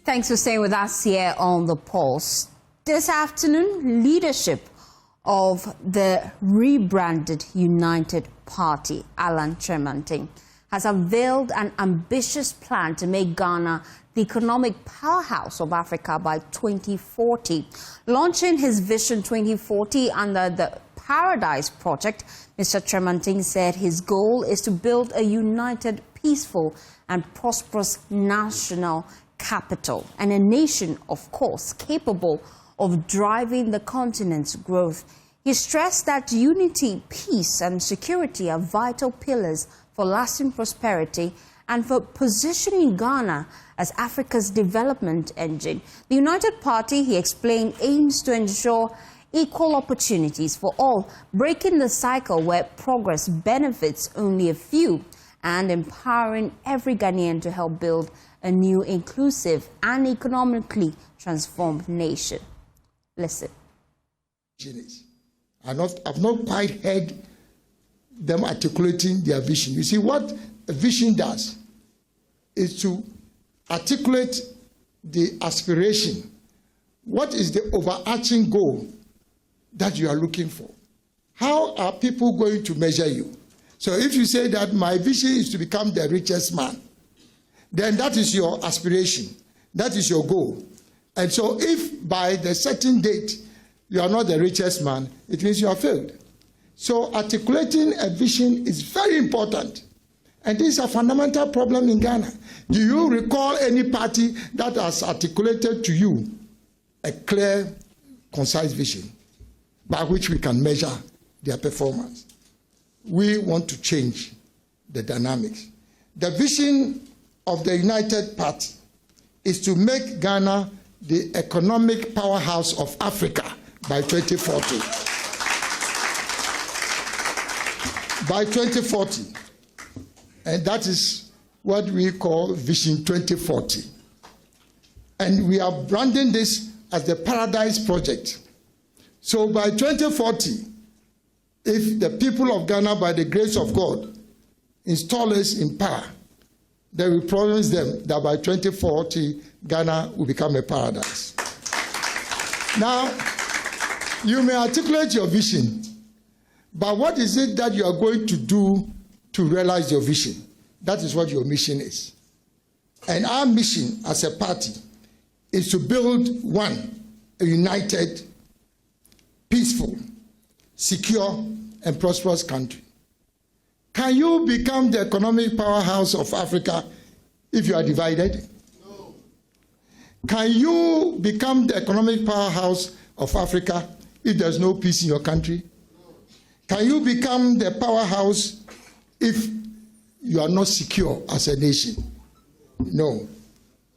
Thanks for staying with us here on The Pulse. This afternoon, leadership of the rebranded United Party, Alan Tremantin, has unveiled an ambitious plan to make Ghana the economic powerhouse of Africa by 2040. Launching his Vision 2040 under the Paradise Project, Mr. Tremantin said his goal is to build a united, peaceful and prosperous national capital and a nation, of course, capable of driving the continent's growth. He stressed that unity, peace and security are vital pillars for lasting prosperity and for positioning Ghana as Africa's development engine. The United Party, he explained, aims to ensure equal opportunities for all, breaking the cycle where progress benefits only a few and empowering every Ghanaian to help build a new, inclusive and economically transformed nation. Listen. I've not quite heard them articulating their vision. You see, what a vision does is to articulate the aspiration. What is the overarching goal that you are looking for? How are people going to measure you? So if you say that my vision is to become the richest man, then that is your aspiration. That is your goal. And so if by the certain date you are not the richest man, it means you have failed. So articulating a vision is very important. And this is a fundamental problem in Ghana. Do you recall any party that has articulated to you a clear, concise vision by which we can measure their performance? We want to change the dynamics. The vision of the United Party is to make Ghana the economic powerhouse of Africa by 2040. By 2040. And that is what we call Vision 2040. And we are branding this as the Paradise Project. So by 2040, if the people of Ghana, by the grace of God, install us in power, then we promise them that by 2040, Ghana will become a paradise. Now, you may articulate your vision, but what is it that you are going to do to realize your vision? That is what your mission is. And our mission as a party is to build, one, a united, peaceful, secure, and prosperous country. Can you become the economic powerhouse of Africa if you are divided? No. Can you become the economic powerhouse of Africa if there's no peace in your country? No. Can you become the powerhouse if you are not secure as a nation? No.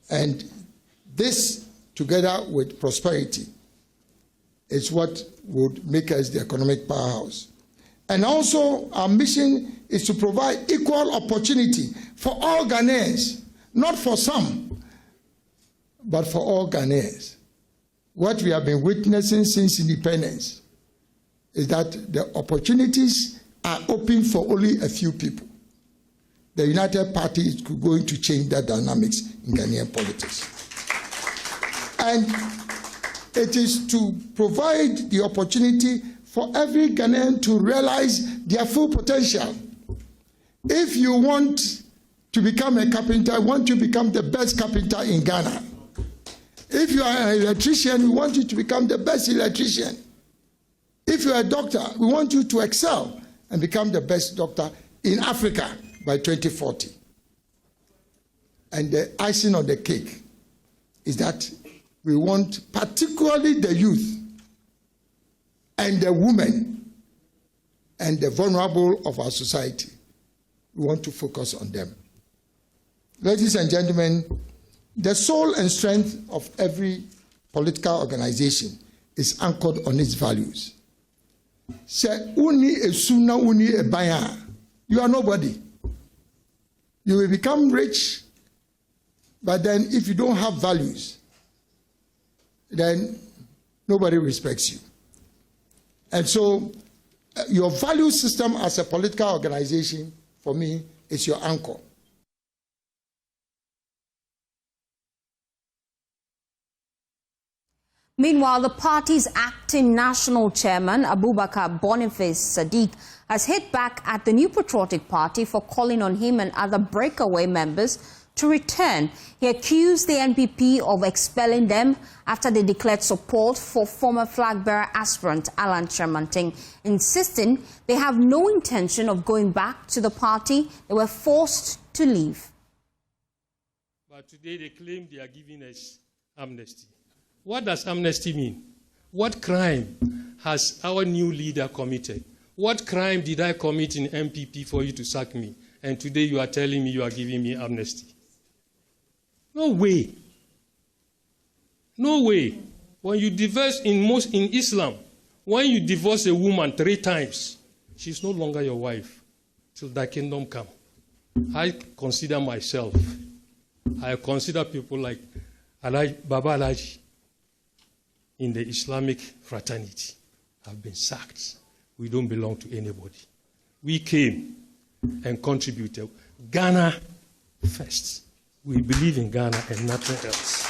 And this, together with prosperity, is what would make us the economic powerhouse. And also, our mission is to provide equal opportunity for all Ghanaians, not for some, but for all Ghanaians. What we have been witnessing since independence is that the opportunities are open for only a few people. The United Party is going to change that dynamics in Ghanaian politics. And it is to provide the opportunity for every Ghanaian to realize their full potential. If you want to become a carpenter, we want you to become the best carpenter in Ghana. If you are an electrician, we want you to become the best electrician. If you are a doctor, we want you to excel and become the best doctor in Africa by 2040. And the icing on the cake is that we want particularly the youth and the women and the vulnerable of our society. We want to focus on them. Ladies and gentlemen, the soul and strength of every political organization is anchored on its values. Say, uni esuna uni ebaya. You are nobody. You will become rich, but then if you don't have values, then nobody respects you. And so your value system as a political organization, for me, is your anchor. Meanwhile, the party's acting national chairman, Abubakar Boniface Sadiq, has hit back at the New Patriotic Party for calling on him and other breakaway members to return. He accused the NPP of expelling them after they declared support for former flag-bearer aspirant Alan Tremantin, insisting they have no intention of going back to the party. They were forced to leave. But today they claim they are giving us amnesty. What does amnesty mean? What crime has our new leader committed? What crime did I commit in NPP for you to sack me? And today you are telling me you are giving me amnesty. No way. No way. When you divorce in Islam, when you divorce a woman 3 times, she's no longer your wife till thy kingdom come. I consider myself, I consider people like Baba Alaji in the Islamic fraternity have been sacked. We don't belong to anybody. We came and contributed. Ghana first. We believe in Ghana and nothing else.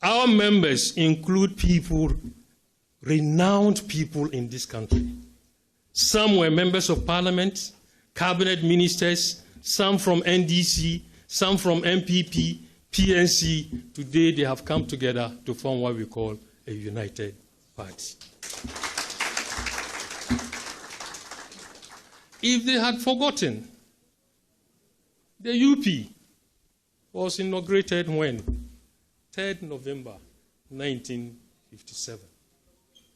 Our members include people, renowned people in this country. Some were members of parliament, cabinet ministers, some from NDC, some from NPP, PNC. Today they have come together to form what we call a united party. If they had forgotten, the UP was inaugurated when? 3rd November 1957.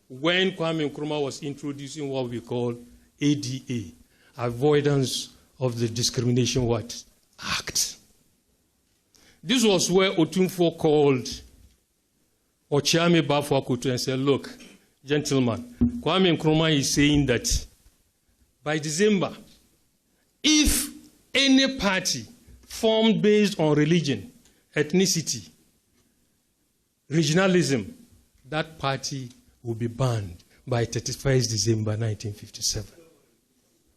When Kwame Nkrumah was introducing what we call ADA, Avoidance of the Discrimination Act. This was where Otumfuo called Ochiame Bafo-Akuffo and said, look, gentlemen, Kwame Nkrumah is saying that by December, if any party formed based on religion, ethnicity, regionalism, that party will be banned by 31st December 1957.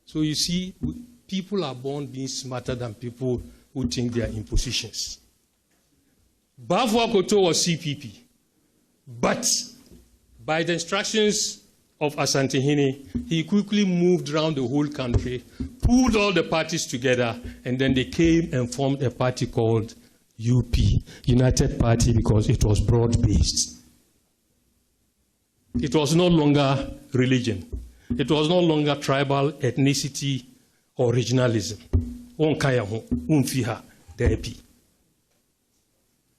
So you see, people are born being smarter than people who think they are in positions. Bafo-Akuffo was CPP, but by the instructions of Asantehene, he quickly moved around the whole country, pulled all the parties together, and then they came and formed a party called UP, United Party, because it was broad-based. It was no longer religion. It was no longer tribal, ethnicity, or regionalism.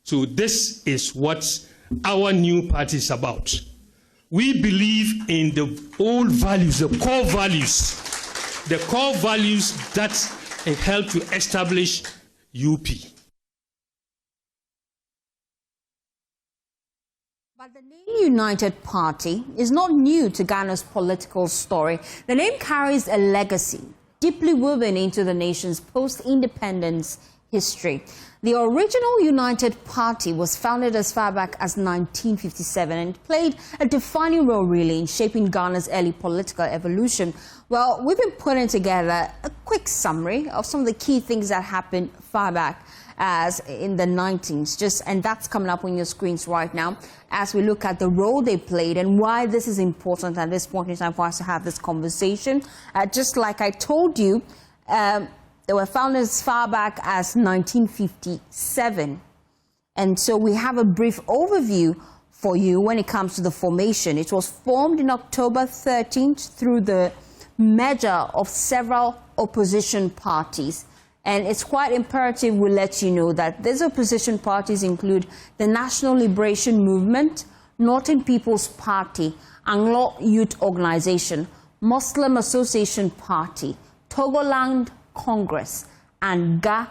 So this is what our new party is about. We believe in the old values, the core values that help to establish UP. But the name United Party is not new to Ghana's political story. The name carries a legacy deeply woven into the nation's post-independence history. The original United Party was founded as far back as 1957 and played a defining role really in shaping Ghana's early political evolution. Well, we've been putting together a quick summary of some of the key things that happened far back as in the 19s, and that's coming up on your screens right now as we look at the role they played and why this is important at this point in time for us to have this conversation. Just like I told you, they were founded as far back as 1957. And so we have a brief overview for you when it comes to the formation. It was formed in October 13th through the merger of several opposition parties. And it's quite imperative we let you know that these opposition parties include the National Liberation Movement, Northern People's Party, Anglo Youth Organization, Muslim Association Party, Togoland Congress, and Ga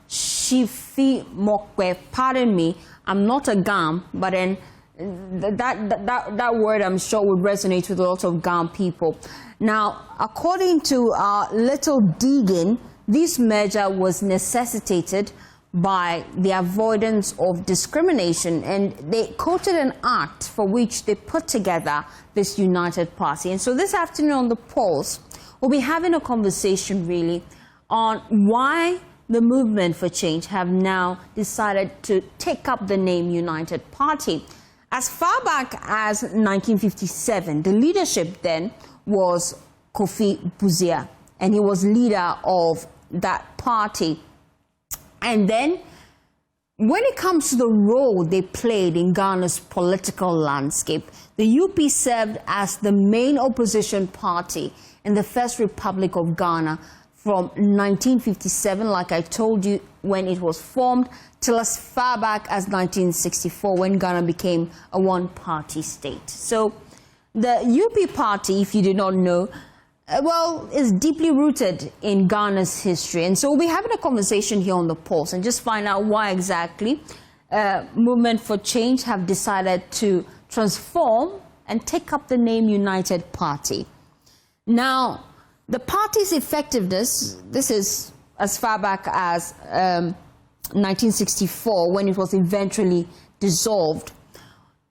Shifi Mokwe. Pardon me, I'm not a Gam, but then that word I'm sure would resonate with a lot of Gam people. Now, according to little digging, this merger was necessitated by the avoidance of discrimination, and they quoted an act for which they put together this United Party. And so this afternoon on the polls, we'll be having a conversation really on why the Movement for Change have now decided to take up the name United Party. As far back as 1957, the leadership then was Kofi Buzia, and he was leader of that party. And then, when it comes to the role they played in Ghana's political landscape, the UP served as the main opposition party in the First Republic of Ghana from 1957, like I told you, when it was formed, till as far back as 1964, when Ghana became a one-party state. So the UP party, if you did not know, well, is deeply rooted in Ghana's history. And so we'll be having a conversation here on The Pulse and just find out why exactly Movement for Change have decided to transform and take up the name United Party. Now, the party's effectiveness, this is as far back as 1964, when it was eventually dissolved.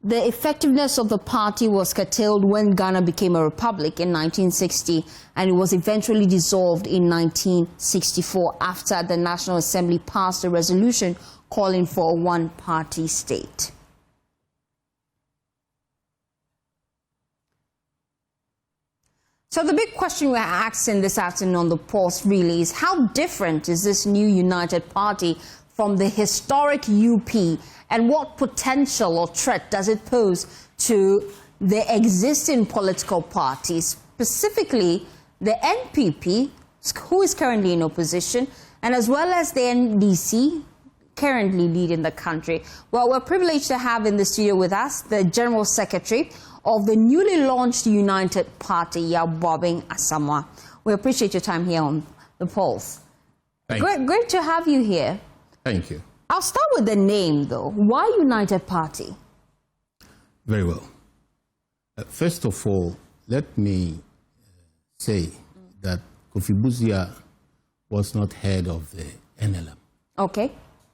The effectiveness of the party was curtailed when Ghana became a republic in 1960, and it was eventually dissolved in 1964 after the National Assembly passed a resolution calling for a one-party state. So the big question we're asking this afternoon on The Pulse really is, how different is this new United Party from the historic UP, and what potential or threat does it pose to the existing political parties, specifically the NPP, who is currently in opposition, and as well as the NDC, currently leading the country? Well, we're privileged to have in the studio with us the General Secretary of the newly launched United Party, Yaw Buaben Asamoa. We appreciate your time here on The Pulse. Great to have you here. Thank you. I'll start with the name, though. Why United Party? Very well. First of all, let me say that Kofi Buzia was not head of the NLM. Okay.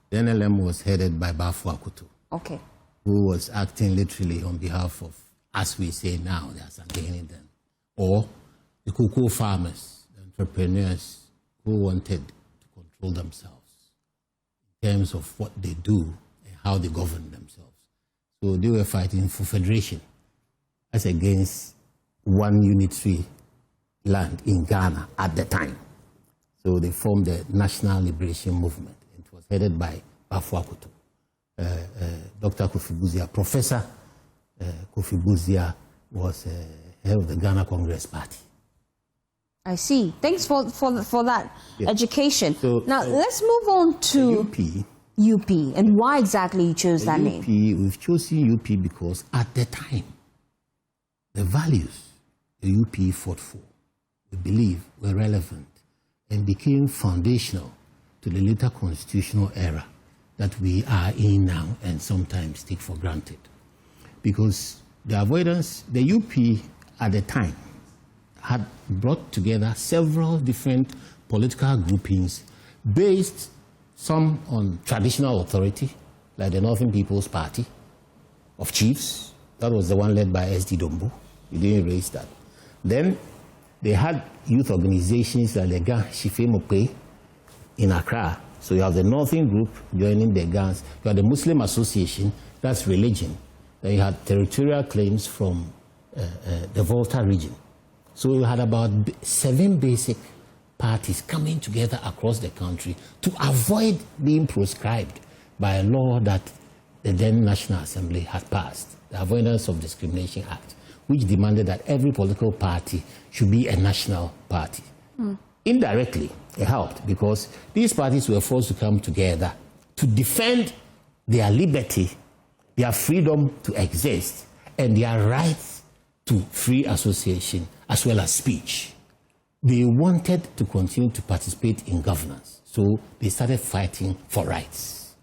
The NLM was headed by Akuffo-Addo, Okay. who was acting literally on behalf of, as we say now, the Asantehene then, or the cocoa farmers, the entrepreneurs who wanted to control themselves in terms of what they do and how they govern themselves. So they were fighting for federation as against one unitary land in Ghana at the time. So they formed the National Liberation Movement. It was headed by Akuffo-Addo. Dr. Kofi Buzia, Professor Kofi Buzia was head of the Ghana Congress Party. I see. Thanks for that education. So, now, let's move on to UP and why exactly you chose that name. We've chosen UP because at the time, the values the UP fought for, we believe, were relevant and became foundational to the later constitutional era that we are in now and sometimes take for granted. Because the avoidance, the UP at the time had brought together several different political groupings based some on traditional authority, like the Northern People's Party of Chiefs. That was the one led by S.D. Dombo. We didn't erase that. Then they had youth organizations like the Ga Shifemope in Accra. So you have the Northern group joining the GANs. You have the Muslim Association, that's religion. Then you had territorial claims from the Volta region. So we had about 7 basic parties coming together across the country to avoid being proscribed by a law that the then National Assembly had passed, the Avoidance of Discrimination Act, which demanded that every political party should be a national party. Indirectly, it helped because these parties were forced to come together to defend their liberty, their freedom to exist, and their rights to free association as well as speech. They wanted to continue to participate in governance, so they started fighting for rights.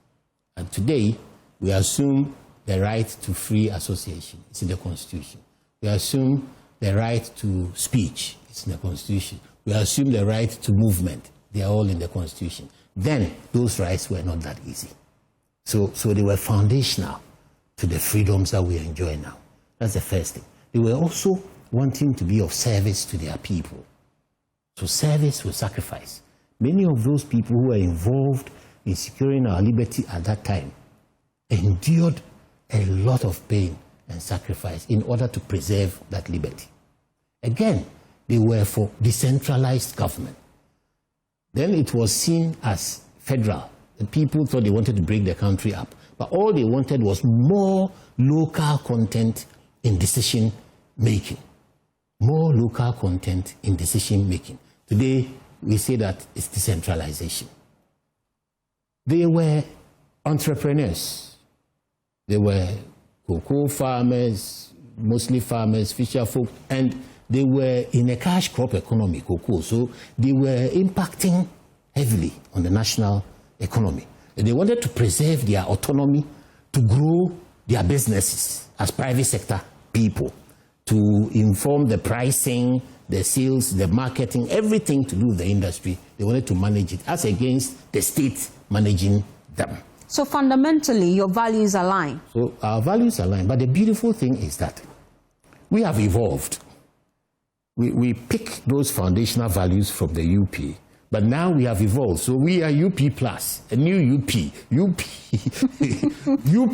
And today, we assume the right to free association is in the Constitution. We assume the right to speech is in the Constitution. We assume the right to movement. They are all in the Constitution. Then, those rights were not that easy. So they were foundational to the freedoms that we enjoy now. That's the first thing. They were also wanting to be of service to their people. So service with sacrifice. Many of those people who were involved in securing our liberty at that time endured a lot of pain and sacrifice in order to preserve that liberty. Again, they were for decentralized government. Then it was seen as federal. The people thought they wanted to break the country up. But all they wanted was more local content in decision making. More local content in decision making. Today, we say that it's decentralization. They were entrepreneurs. They were cocoa farmers, mostly farmers, fisher folk, and they were in a cash crop economy, cocoa, so they were impacting heavily on the national economy. And they wanted to preserve their autonomy to grow their businesses as private sector people, to inform the pricing, the sales, the marketing, everything to do with the industry. They wanted to manage it as against the state managing them. So fundamentally, your values align. So our values align. But the beautiful thing is that we have evolved. We pick those foundational values from the UP, but now we have evolved. So we are UP plus, a new UP. UP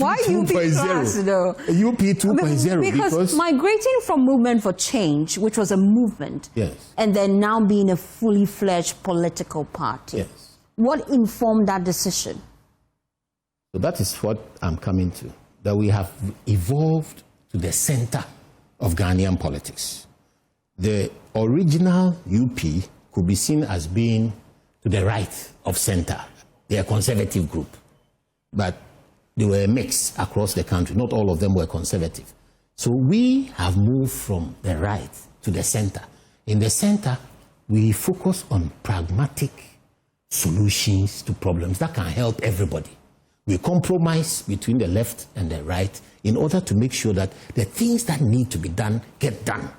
Why UP plus, though? UP 2.0. Because migrating from Movement for Change, which was a movement, yes, and then now being a fully fledged political party. Yes. What informed that decision? So that is what I'm coming to, that we have evolved to the center of Ghanaian politics. The original UP could be seen as being to the right of center. They are a conservative group, but they were a mix across the country. Not all of them were conservative. So we have moved from the right to the center. In the center, we focus on pragmatic solutions to problems that can help everybody. We compromise between the left and the right in order to make sure that the things that need to be done get done.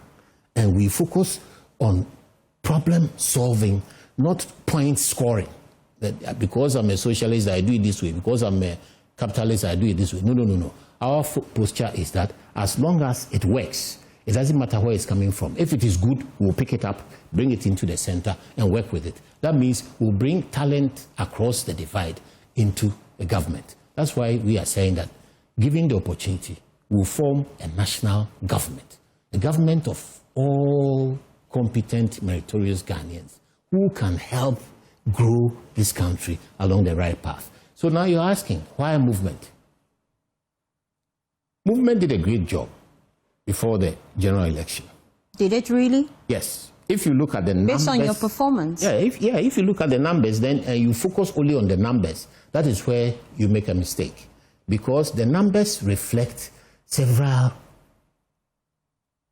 And we focus on problem solving, not point scoring. That because I'm a socialist, I do it this way. Because I'm a capitalist, I do it this way. No. Our posture is that as long as it works, it doesn't matter where it's coming from. If it is good, we'll pick it up, bring it into the center, and work with it. That means we'll bring talent across the divide into the government. That's why we are saying that, given the opportunity, we'll form a national government, a government of all competent, meritorious Ghanaians who can help grow this country along the right path. So now you're asking, why a movement? Movement did a great job before the general election. Did it really? Yes. If you look at the numbers... Based on your performance? Yeah, if you look at the numbers, then you focus only on the numbers. That is where you make a mistake. Because the numbers reflect several...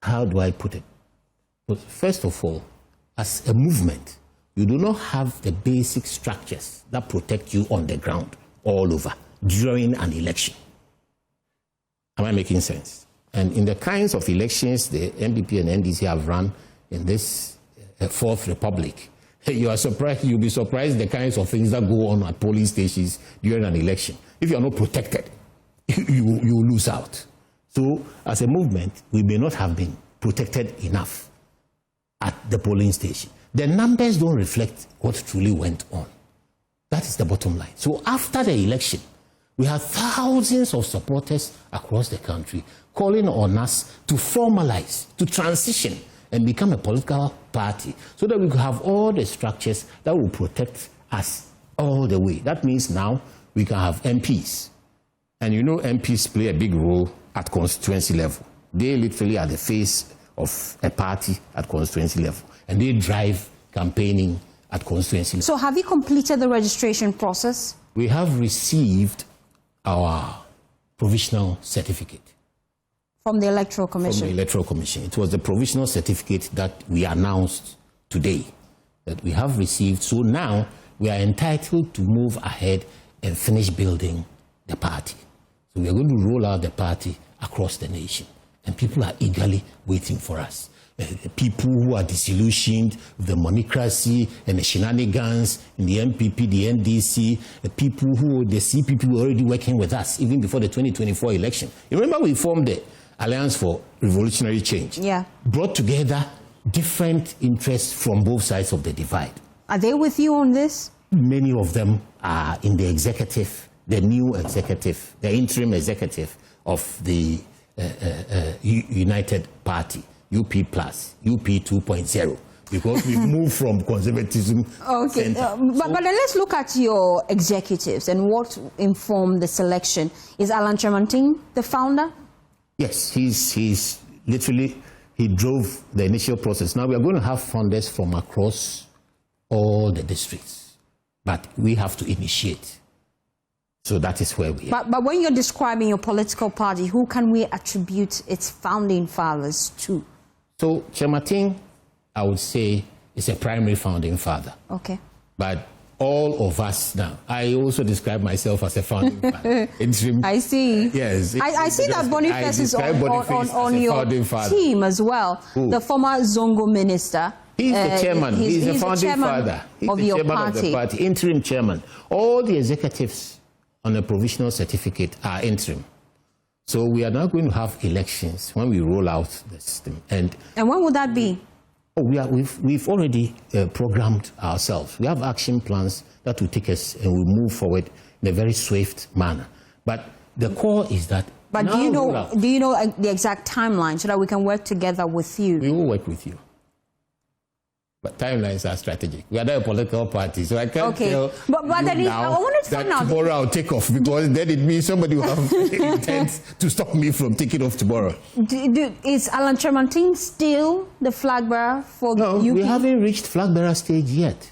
How do I put it? But first of all, as a movement, you do not have the basic structures that protect you on the ground all over during an election. Am I making sense? And in the kinds of elections the NPP and NDC have run in this Fourth Republic, you'll be surprised the kinds of things that go on at polling stations during an election. If you are not protected, you lose out. So as a movement, we may not have been protected enough at the polling station. The numbers don't reflect what truly went on. That is the bottom line. So after the election, we have thousands of supporters across the country calling on us to formalize, to transition and become a political party so that we could have all the structures that will protect us all the way. That means now we can have MPs. And you know MPs play a big role at constituency level. They literally are the face of a party at constituency level. And they drive campaigning at constituency level. So have you completed the registration process? We have received our provisional certificate. From the Electoral Commission? From the Electoral Commission. It was the provisional certificate that we announced today that we have received. So now we are entitled to move ahead and finish building the party. So we are going to roll out the party across the nation. And people are eagerly waiting for us. People who are disillusioned with the monocracy and the shenanigans in the NPP, the NDC, people who, the CPP were already working with us even before the 2024 election. You remember we formed the Alliance for Revolutionary Change. Yeah. Brought together different interests from both sides of the divide. Are they with you on this? Many of them are in the executive, the new executive, the interim executive of the United Party, UP Plus, UP 2.0, because we've moved from conservatism. Okay, but then let's look at your executives and what informed the selection. Is Alan Tremantin the founder? Yes, he's literally, he drove the initial process. Now we are going to have founders from across all the districts, but we have to initiate. So that is where we are. But when you're describing your political party, who can we attribute its founding fathers to? So Tremantin, I would say, is a primary founding father. Okay. But all of us now, I also describe myself as a founding father. I see. Yes. I see that Boniface is on your team as well. Who? The former Zongo minister. He's the chairman. He's the founding father. He's of the your chairman party. of the party, interim chairman. All the executives on a provisional certificate are interim. So we are now going to have elections when we roll out the system. And when would that be? Oh, we've already programmed ourselves. We have action plans that will take us and we'll move forward in a very swift manner. But the core is that. But do you know the exact timeline so that we can work together with you? We will work with you. But timelines are strategic. We are not a political party, so I can't tell but then you now I wanted to that find out. Tomorrow I'll take off, because then it means somebody will have intent to stop me from taking off tomorrow. Is Alan Tremantin still the flag bearer for No, UP? we haven't reached flag bearer stage yet.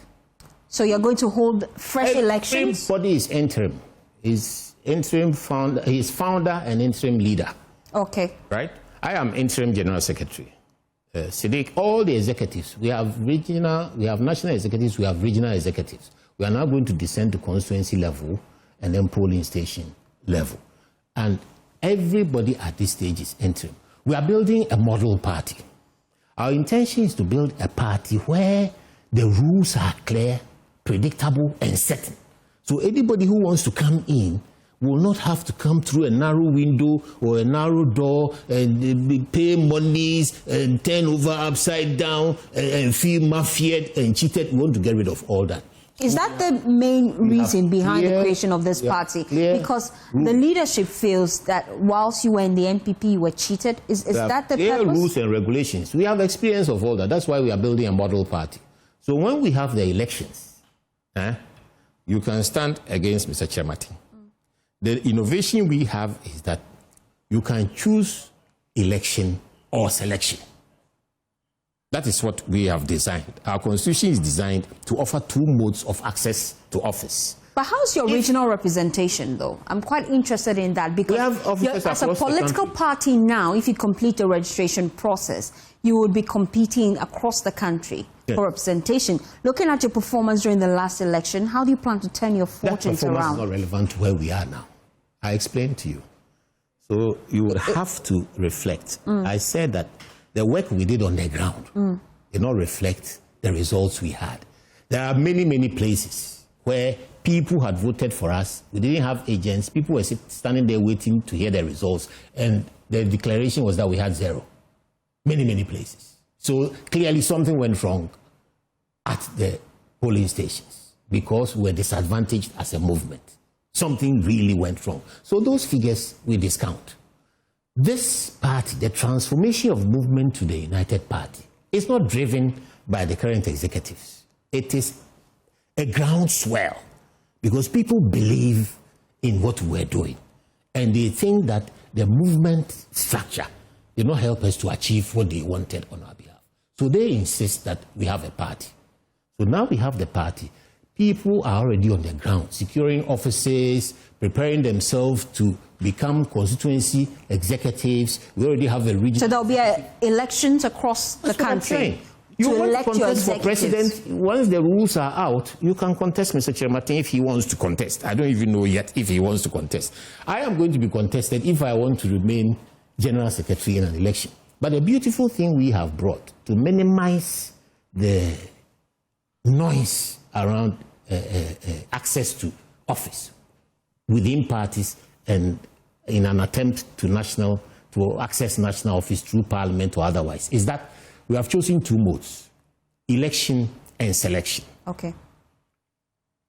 So you're going to hold fresh elections? Everybody is interim. He's interim founder. He's founder and interim leader. Okay. Right? I am interim general secretary. Siddiq, all the executives, we have national executives, we have regional executives. We are now going to descend to constituency level and then polling station level. And everybody at this stage is interim. We are building a model party. Our intention is to build a party where the rules are clear, predictable, and certain. So anybody who wants to come in will not have to come through a narrow window or a narrow door and pay monies and turn over upside down and feel mafiaed and cheated. We want to get rid of all that. Is that the main reason behind the creation of this party? Because the leadership feels that whilst you were in the NPP, you were cheated. Is that the clear purpose? Rules and regulations. We have experience of all that. That's why we are building a model party. So when we have the elections, you can stand against Mr. Tremantin. The innovation we have is that you can choose election or selection. That is what we have designed. Our constitution is designed to offer two modes of access to office. But how's your regional representation, though? I'm quite interested in that, because we have officers as a political party now, if you complete the registration process, you would be competing across the country for representation. Looking at your performance during the last election, how do you plan to turn your fortunes around? That performance is not relevant to where we are now. I explained to you. So you would have to reflect. I said that the work we did on the ground did not reflect the results we had. There are many, many places where people had voted for us. We didn't have agents. People were standing there waiting to hear the results. And the declaration was that we had zero. Many, many places. So clearly something went wrong at the polling stations because we were disadvantaged as a movement. Something really went wrong. So those figures we discount. This party, the transformation of movement to the United Party, is not driven by the current executives. It is a groundswell because people believe in what we're doing. And they think that the movement structure did not help us to achieve what they wanted on our behalf. So they insist that we have a party. So now we have the party. People are already on the ground, securing offices, preparing themselves to become constituency executives. We already have a region. So there'll be elections across the country. You want to contest for president, once the rules are out, you can contest Mr. Tremantin if he wants to contest. I don't even know yet if he wants to contest. I am going to be contested if I want to remain general secretary in an election. But the beautiful thing we have brought to minimize the noise around access to office within parties and in an attempt to access national office through parliament or otherwise is that we have chosen two modes, election and selection. Okay.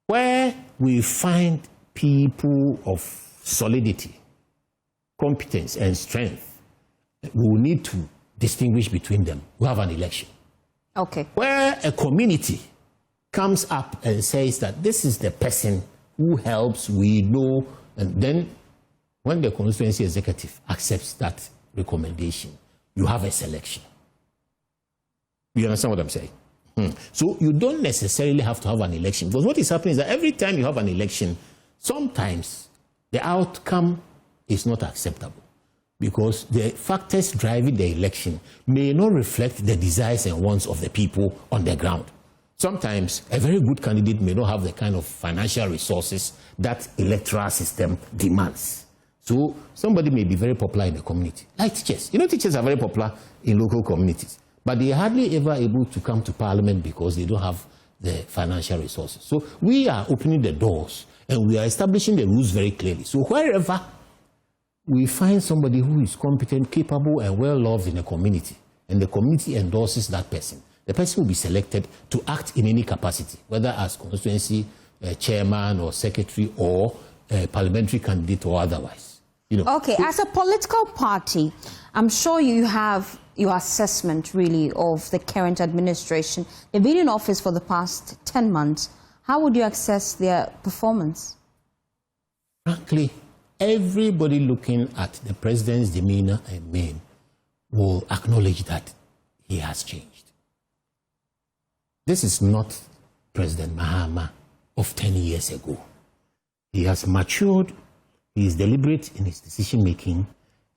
Where we find people of solidity, competence, and strength, we will need to distinguish between them. We have an election. Okay. Where a community comes up and says that this is the person who helps, we know, and then when the constituency executive accepts that recommendation, you have a selection. You understand what I'm saying? So you don't necessarily have to have an election, because what is happening is that every time you have an election, sometimes the outcome is not acceptable, because the factors driving the election may not reflect the desires and wants of the people on the ground. Sometimes a very good candidate may not have the kind of financial resources that electoral system demands. So somebody may be very popular in the community, like teachers. You know, teachers are very popular in local communities, but they are hardly ever able to come to parliament because they don't have the financial resources. So we are opening the doors and we are establishing the rules very clearly. So wherever we find somebody who is competent, capable, and well-loved in a community, and the community endorses that person, the person will be selected to act in any capacity, whether as constituency chairman or secretary or parliamentary candidate or otherwise. You know. Okay, as a political party, I'm sure you have your assessment really of the current administration. They've been in office for the past 10 months. How would you assess their performance? Frankly, everybody looking at the president's demeanor and mien will acknowledge that he has changed. This is not President Mahama of 10 years ago. He has matured, he is deliberate in his decision-making,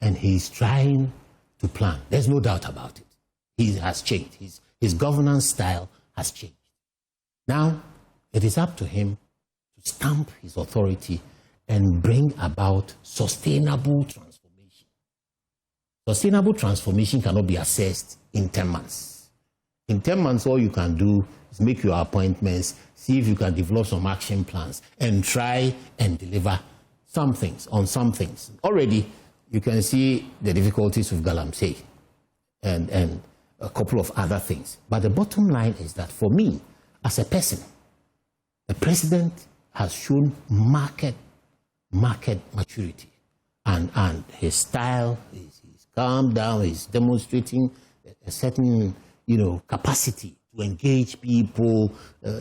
and he is trying to plan. There's no doubt about it. He has changed. His governance style has changed. Now, it is up to him to stamp his authority and bring about sustainable transformation. Sustainable transformation cannot be assessed in 10 months. In 10 months, all you can do is make your appointments, see if you can develop some action plans, and try and deliver some things on some things. Already, you can see the difficulties with Galamsey and a couple of other things. But the bottom line is that for me, as a person, the president has shown market maturity. And his style, he's calmed down, he's demonstrating a certain, capacity to engage people.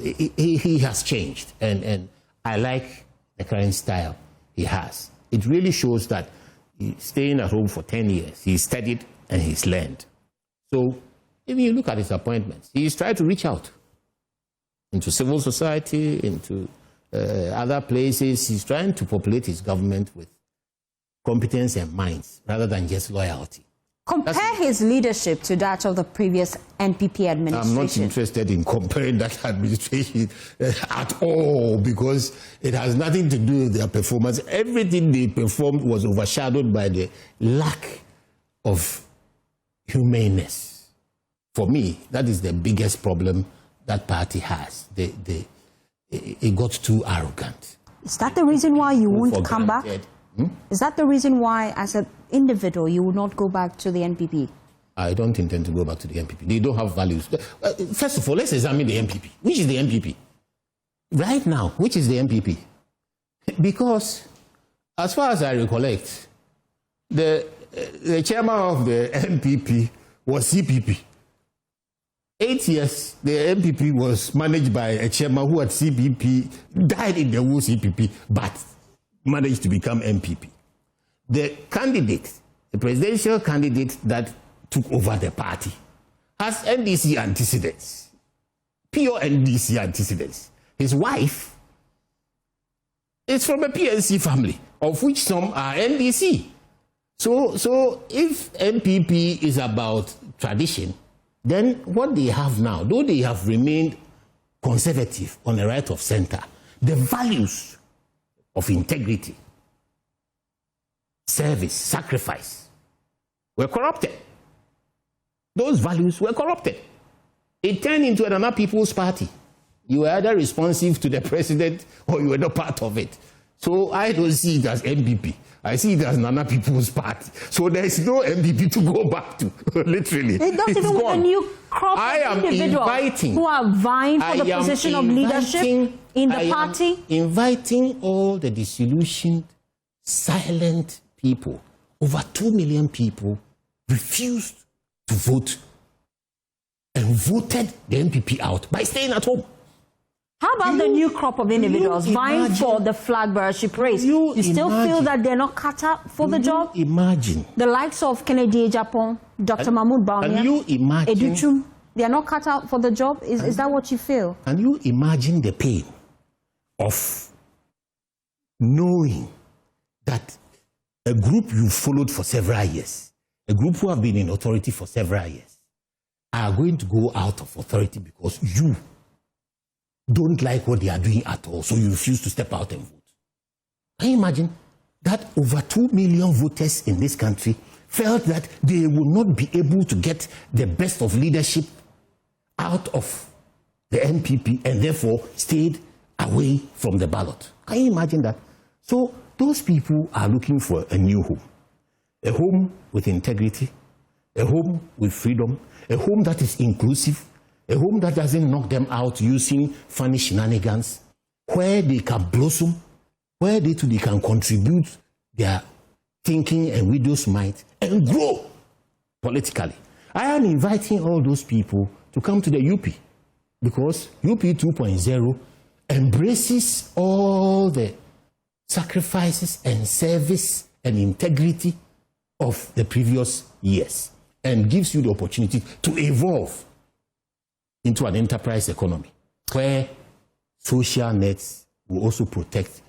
He has changed. And I like the current style he has. It really shows that he's staying at home for 10 years. He's studied and he's learned. So if you look at his appointments, he's tried to reach out into civil society, into other places. He's trying to populate his government with competence and minds rather than just loyalty. Compare his leadership to that of the previous NPP administration. I'm not interested in comparing that administration at all, because it has nothing to do with their performance. Everything they performed was overshadowed by the lack of humaneness. For me, that is the biggest problem that party has. It got too arrogant. Is that the reason why you won't come back? Is that the reason why, as an individual, you will not go back to the NPP? I don't intend to go back to the NPP. They don't have values. First of all, let's examine the NPP. Which is the NPP? Right now, which is the NPP? Because, as far as I recollect, the chairman of the NPP was CPP. 8 years, the NPP was managed by a chairman who at CPP died in the war CPP, but managed to become NPP. The candidate, the presidential candidate that took over the party, has NDC antecedents, pure NDC antecedents. His wife is from a PNC family, of which some are NDC. So if NPP is about tradition, then what they have now, though they have remained conservative on the right of center, the values of integrity, service, sacrifice were corrupted. Those values were corrupted. It turned into another people's party. You were either responsive to the president or you were not part of it. So I don't see it as NPP. I see it as Nana People's Party. So there is no NPP to go back to, literally. Not even with a new crop of individuals who are vying for the position of leadership in the party? I am inviting all the disillusioned, silent people. Over 2 million people refused to vote and voted the NPP out by staying at home. How about the new crop of individuals vying for the flag bearership race? You still feel that they're not cut out for the job? Imagine. The likes of Kennedy Japan, Dr. Mahmoud Bawumia, Educhum, they're not cut out for the job? Is that what you feel? Can you imagine the pain of knowing that a group you followed for several years, a group who have been in authority for several years, are going to go out of authority because you don't like what they are doing at all, so you refuse to step out and vote? Can you imagine that over 2 million voters in this country felt that they would not be able to get the best of leadership out of the NPP and therefore stayed away from the ballot? Can you imagine that? So those people are looking for a new home, a home with integrity, a home with freedom, a home that is inclusive, a home that doesn't knock them out using funny shenanigans, where they can blossom, where they can contribute their thinking and widow's might and grow politically. I am inviting all those people to come to the UP because UP 2.0 embraces all the sacrifices and service and integrity of the previous years and gives you the opportunity to evolve into an enterprise economy where social nets will also protect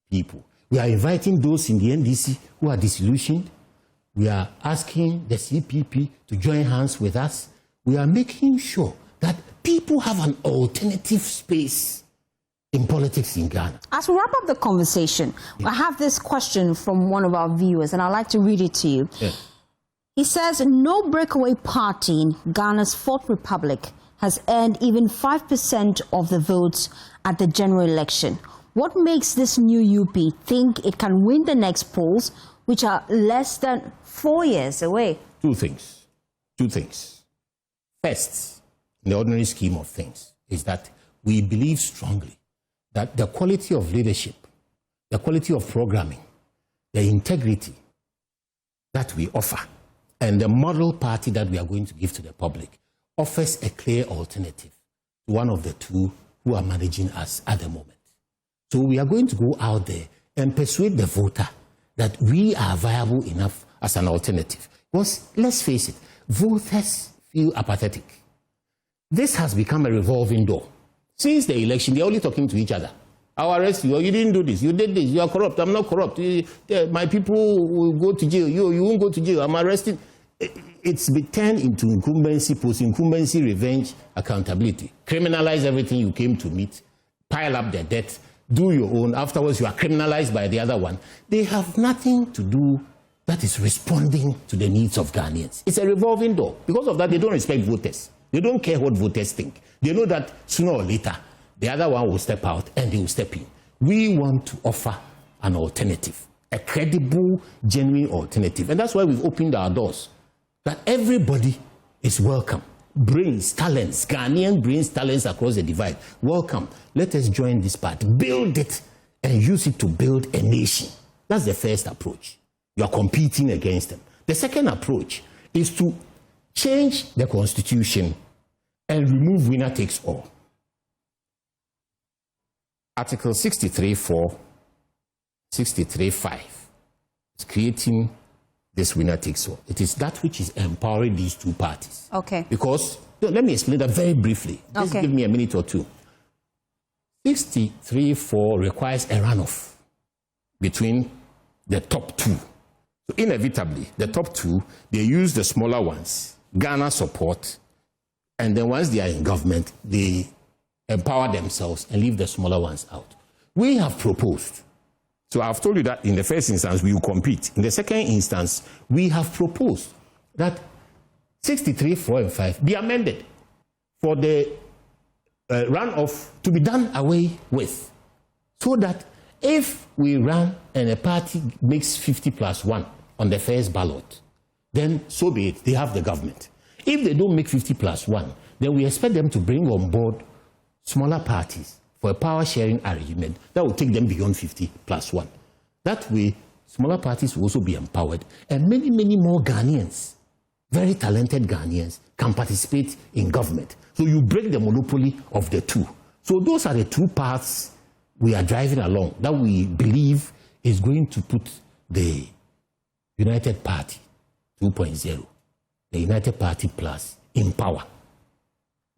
people. We are inviting those in the NDC who are disillusioned. We are asking the CPP to join hands with us. We are making sure that people have an alternative space in politics in Ghana. As we wrap up the conversation, I have this question from one of our viewers, and I'd like to read it to you. Yeah. He says, no breakaway party in Ghana's Fourth Republic has earned even 5% of the votes at the general election. What makes this new UP think it can win the next polls, which are less than 4 years away? Two things. First, in the ordinary scheme of things, is that we believe strongly that the quality of leadership, the quality of programming, the integrity that we offer, and the model party that we are going to give to the public offers a clear alternative to one of the two who are managing us at the moment. So we are going to go out there and persuade the voter that we are viable enough as an alternative. Because let's face it, voters feel apathetic. This has become a revolving door. Since the election, they're only talking to each other. I'll arrest you, or you didn't do this, you did this, you are corrupt, I'm not corrupt. My people will go to jail, you won't go to jail, I'm arrested. It's been turned into incumbency, post-incumbency, revenge, accountability. Criminalize everything you came to meet, pile up their debt, do your own. Afterwards, you are criminalized by the other one. They have nothing to do that is responding to the needs of Ghanaians. It's a revolving door. Because of that, they don't respect voters. They don't care what voters think. They know that sooner or later, the other one will step out and they will step in. We want to offer an alternative, a credible, genuine alternative. And that's why we've opened our doors. That everybody is welcome. Brains, talents, Ghanaian brains, talents across the divide. Welcome. Let us join this party. Build it and use it to build a nation. That's the first approach. You are competing against them. The second approach is to change the constitution and remove winner takes all. Article 63.4, 63.5 is creating this winner takes all. It is that which is empowering these two parties. Okay. Because, let me explain that very briefly. Just give me a minute or two. 63.4 requires a runoff between the top two. So inevitably, the top two, they use the smaller ones, Ghana support, and then once they are in government, they empower themselves and leave the smaller ones out. We have proposed. So I've told you that in the first instance, we will compete. In the second instance, we have proposed that 63.4 and 5 be amended for the runoff to be done away with, so that if we run and a party makes 50+1 on the first ballot, then so be it, they have the government. If they don't make 50+1, then we expect them to bring on board smaller parties for a power-sharing arrangement that will take them beyond 50+1. That way, smaller parties will also be empowered, and many, many more Ghanaians, very talented Ghanaians, can participate in government. So you break the monopoly of the two. So those are the two paths we are driving along that we believe is going to put the United Party 2.0, the United Party Plus, in power.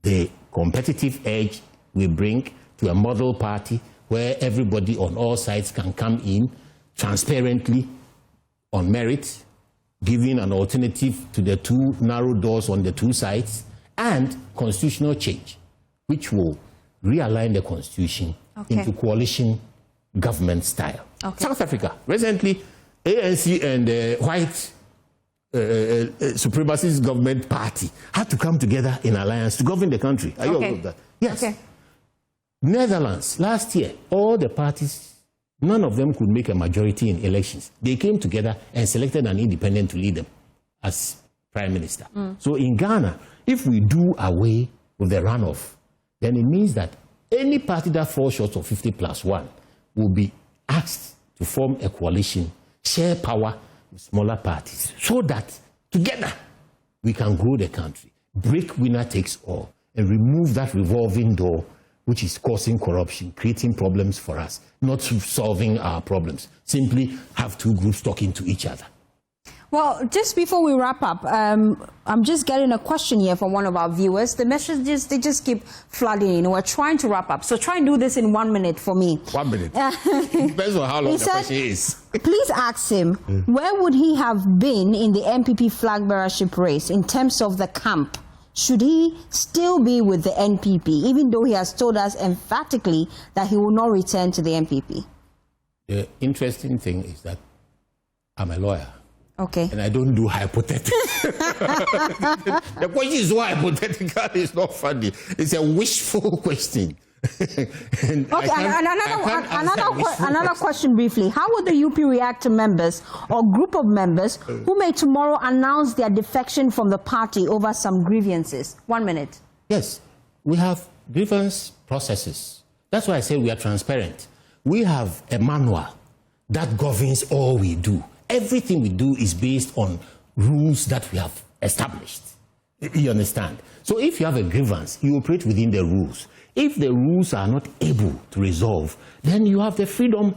The competitive edge we bring to a model party where everybody on all sides can come in transparently on merit, giving an alternative to the two narrow doors on the two sides, and constitutional change, which will realign the constitution into coalition government style. South Africa, recently, ANC and the white supremacist government party had to come together in alliance to govern the country. Are you aware of that? Yes. Netherlands, last year, all the parties, none of them could make a majority in elections. They came together and selected an independent to lead them as prime minister. So in Ghana, if we do away with the runoff, then it means that any party that falls short of 50+1 will be asked to form a coalition, share power with smaller parties, so that together we can grow the country, break winner takes all, and remove that revolving door which is causing corruption, creating problems for us, not solving our problems. Simply have two groups talking to each other. Well, just before we wrap up, I'm just getting a question here from one of our viewers. The messages, they just keep flooding in. We're trying to wrap up. So try and do this in 1 minute for me. 1 minute. Depends on how long the question is. Please ask him, where would he have been in the NPP flag bearership race in terms of the camp? Should he still be with the NPP, even though he has told us emphatically that he will not return to the NPP? The interesting thing is that I'm a lawyer. Okay. And I don't do hypothetical. The question is so hypothetical, it's not funny. It's a wishful question. Another question briefly. How would the UP react to members or group of members who may tomorrow announce their defection from the party over some grievances? 1 minute. Yes, we have grievance processes. That's why I say we are transparent. We have a manual that governs all we do. Everything we do is based on rules that we have established. You understand? So if you have a grievance, you operate within the rules. If the rules are not able to resolve, then you have the freedom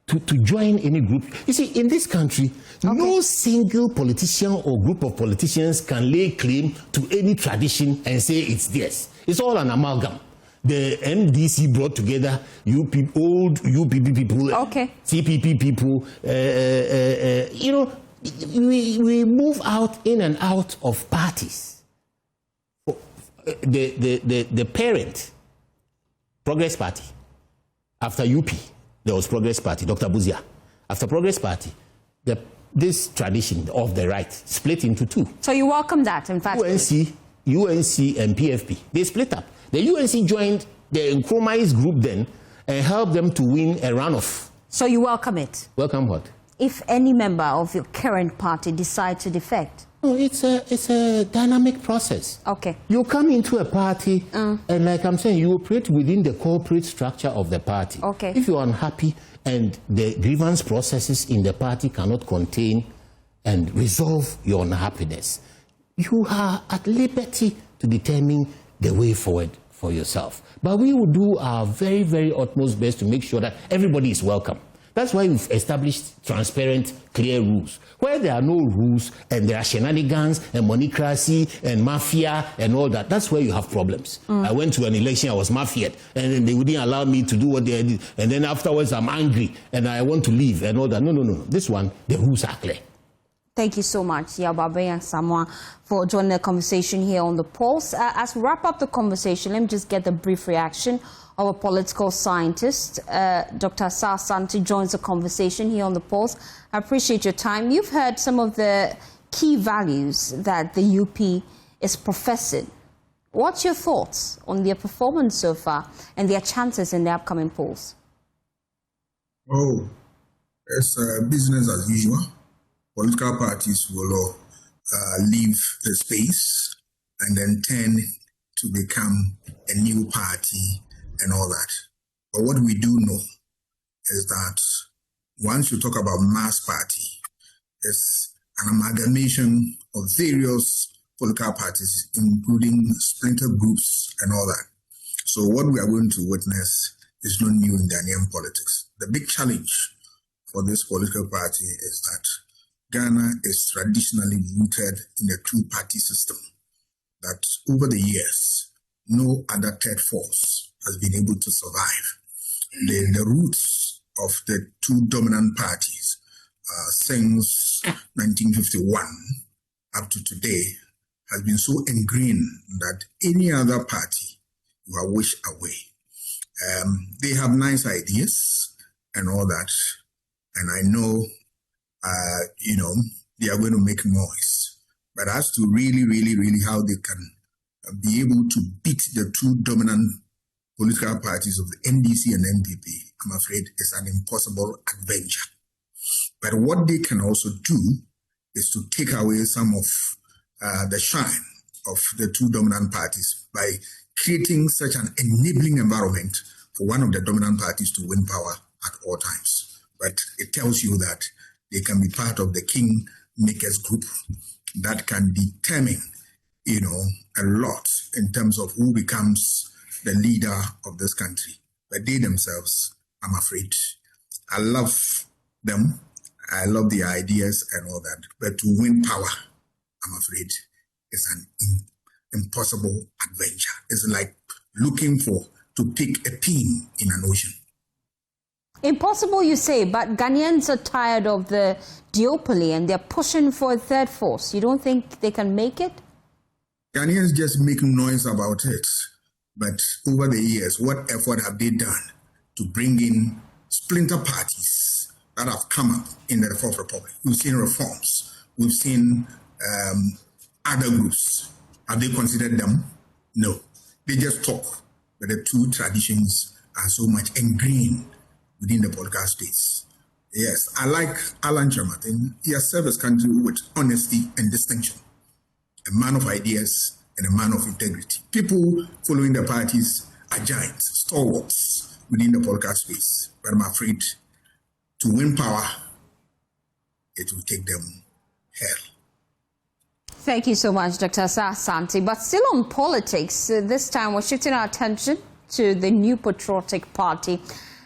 to join any group. You see, in this country, no single politician or group of politicians can lay claim to any tradition and say it's theirs. It's all an amalgam. The MDC brought together old UPP people, CPP people. You know, we move out in and out of parties. The parent, Progress Party, after UP, there was Progress Party, Dr. Buzia. After Progress Party, this tradition of the right split into two. So you welcome that, in fact? UNC and PFP, they split up. The UNC joined the Nkrumah's group then and helped them to win a runoff. So you welcome it? Welcome what? If any member of your current party decides to defect? No, it's a dynamic process. Okay. You come into a party and, like I'm saying, you operate within the corporate structure of the party. Okay. If you're unhappy and the grievance processes in the party cannot contain and resolve your unhappiness, you are at liberty to determine the way forward for yourself. But we will do our very, very utmost best to make sure that everybody is welcome. That's why we've established transparent, clear rules. Where there are no rules and there are shenanigans and monocracy and mafia and all that, that's where you have problems. I went to an election, I was mafiaed, and then they wouldn't allow me to do what they did. And then afterwards, I'm angry and I want to leave and all that. No. This one, the rules are clear. Thank you so much, Yaw Buaben Asamoa, for joining the conversation here on The Pulse. As we wrap up the conversation, let me just get the brief reaction of a political scientist. Dr. Sar Santi joins the conversation here on The Pulse. I appreciate your time. You've heard some of the key values that the UP is professing. What's your thoughts on their performance so far and their chances in the upcoming polls? Oh, it's business as usual. Political parties will leave the space and then turn to become a new party and all that. But what we do know is that once you talk about mass party, it's an amalgamation of various political parties, including splinter groups and all that. So what we are going to witness is not new in Ghanaian politics. The big challenge for this political party is that Ghana is traditionally rooted in a two-party system, that over the years, no other third force has been able to survive. The roots of the two dominant parties since 1951 up to today has been so ingrained that any other party you are wished away. They have nice ideas and all that, and I know, they are going to make noise. But as to really how they can be able to beat the two dominant political parties of the NDC and NPP, I'm afraid it's an impossible adventure. But what they can also do is to take away some of the shine of the two dominant parties by creating such an enabling environment for one of the dominant parties to win power at all times. But it tells you that they can be part of the kingmakers group that can determine, a lot in terms of who becomes the leader of this country. But they themselves, I'm afraid, I love them. I love the ideas and all that. But to win power, I'm afraid, is an impossible adventure. It's like looking to pick a pin in an ocean. Impossible, you say, but Ghanaians are tired of the duopoly and they're pushing for a third force. You don't think they can make it? Ghanaians just make noise about it. But over the years, what effort have they done to bring in splinter parties that have come up in the Fourth Republic? We've seen reforms. We've seen other groups. Have they considered them? No. They just talk. But the two traditions are so much ingrained within the political space. Yes, I like Alan Kyerematen. He has served his country with honesty and distinction. A man of ideas and a man of integrity. People following the parties are giants, stalwarts within the political space. But I'm afraid to win power, it will take them hell. Thank you so much, Dr. Santi. But still on politics, this time we're shifting our attention to the New Patriotic Party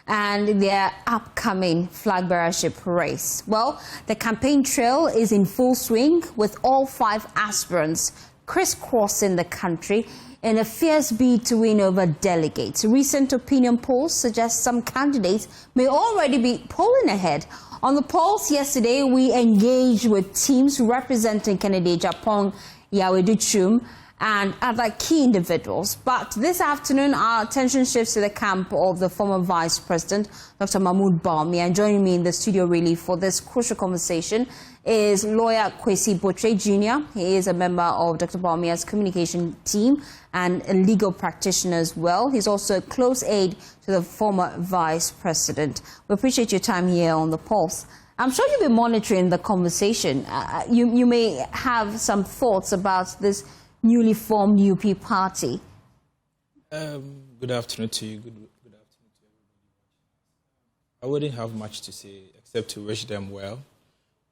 and their upcoming flag bearership race. Well, the campaign trail is in full swing with all 5 aspirants crisscrossing the country in a fierce bid to win over delegates. Recent opinion polls suggest some candidates may already be pulling ahead. On the polls yesterday, we engaged with teams representing candidate Japan Yaw Buaben and other key individuals. But this afternoon, our attention shifts to the camp of the former Vice President, Dr. Mahama Bawumia. And joining me in the studio really for this crucial conversation is lawyer Kwesi Botre Jr. He is a member of Dr. Bawumia's communication team and a legal practitioner as well. He's also a close aide to the former Vice President. We appreciate your time here on the Pulse. I'm sure you've been monitoring the conversation. You may have some thoughts about this newly formed UP party. Good afternoon to you. Good afternoon to everybody. I wouldn't have much to say except to wish them well.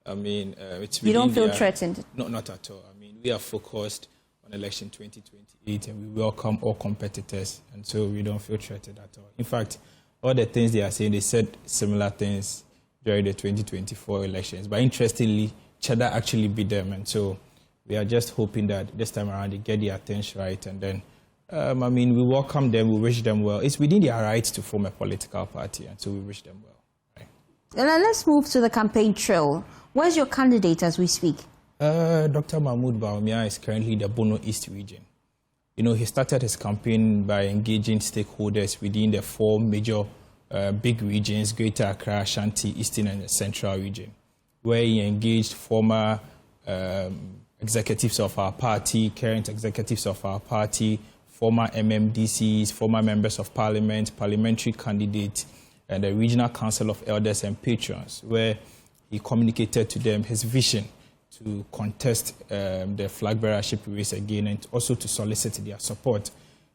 I mean, it's you don't feel threatened? Not at all. I mean, we are focused on election 2028 and we welcome all competitors, and so we don't feel threatened at all. In fact, all the things they are saying, they said similar things during the 2024 elections. But interestingly, Cheddar actually beat them, and so we are just hoping that this time around they get their things right, and then, we welcome them, we wish them well. It's within their rights to form a political party, and so we wish them well. Right. And let's move to the campaign trail. Where's your candidate as we speak? Dr. Mahama Bawumia is currently the Bono East region. He started his campaign by engaging stakeholders within the 4 major big regions, Greater Accra, Ashanti, Eastern and Central region, where he engaged former executives of our party, current executives of our party, former MMDCs, former members of parliament, parliamentary candidates, the Regional Council of Elders and Patrons, where he communicated to them his vision to contest the flag bearership race again and also to solicit their support.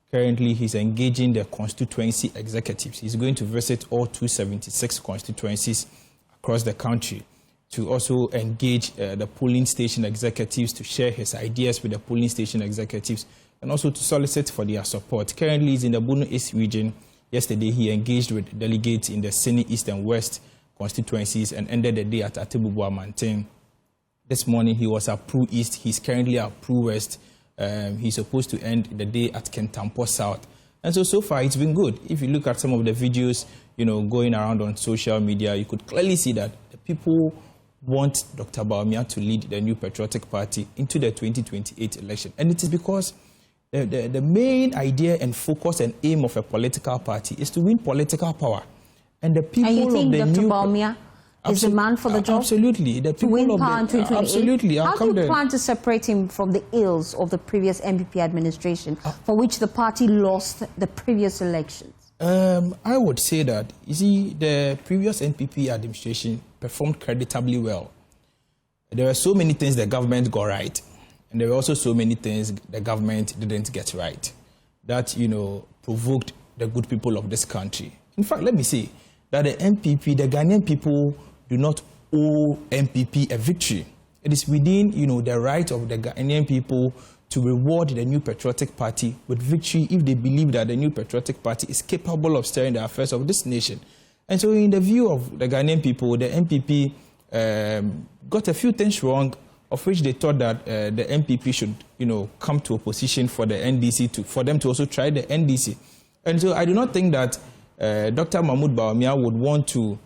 Currently, he's engaging the constituency executives. He's going to visit all 276 constituencies across the country to also engage the polling station executives, to share his ideas with the polling station executives, and also to solicit for their support. Currently, he's in the Bono East region. Yesterday, he engaged with delegates in the Sini East and West constituencies and ended the day at Atebubu Amantin. This morning, he was at Pru East. He's currently at Pru West. He's supposed to end the day at Kentampo South. And so far, it's been good. If you look at some of the videos, going around on social media, you could clearly see that the people want Dr. Bawumia to lead the New Patriotic Party into the 2028 election. And it is because the main idea and focus and aim of a political party is to win political power. And the people and you think of the Dr. new Bawumia is the man for the job? Absolutely. The people to win of power in 2028? Absolutely. How do you plan to separate him from the ills of the previous NPP administration, for which the party lost the previous elections? I would say that, you see, the previous NPP administration performed creditably well. There were so many things the government got right, and there were also so many things the government didn't get right that, provoked the good people of this country. In fact, let me say that the NPP, the Ghanaian people, do not owe NPP a victory. It is within, the right of the Ghanaian people to reward the New Patriotic Party with victory if they believe that the New Patriotic Party is capable of steering the affairs of this nation. And so in the view of the Ghanaian people, the NPP got a few things wrong, of which they thought that the NPP should, come to opposition for the NDC, for them to also try the NDC. And so I do not think that Dr. Mahmoud Bawumia would want to,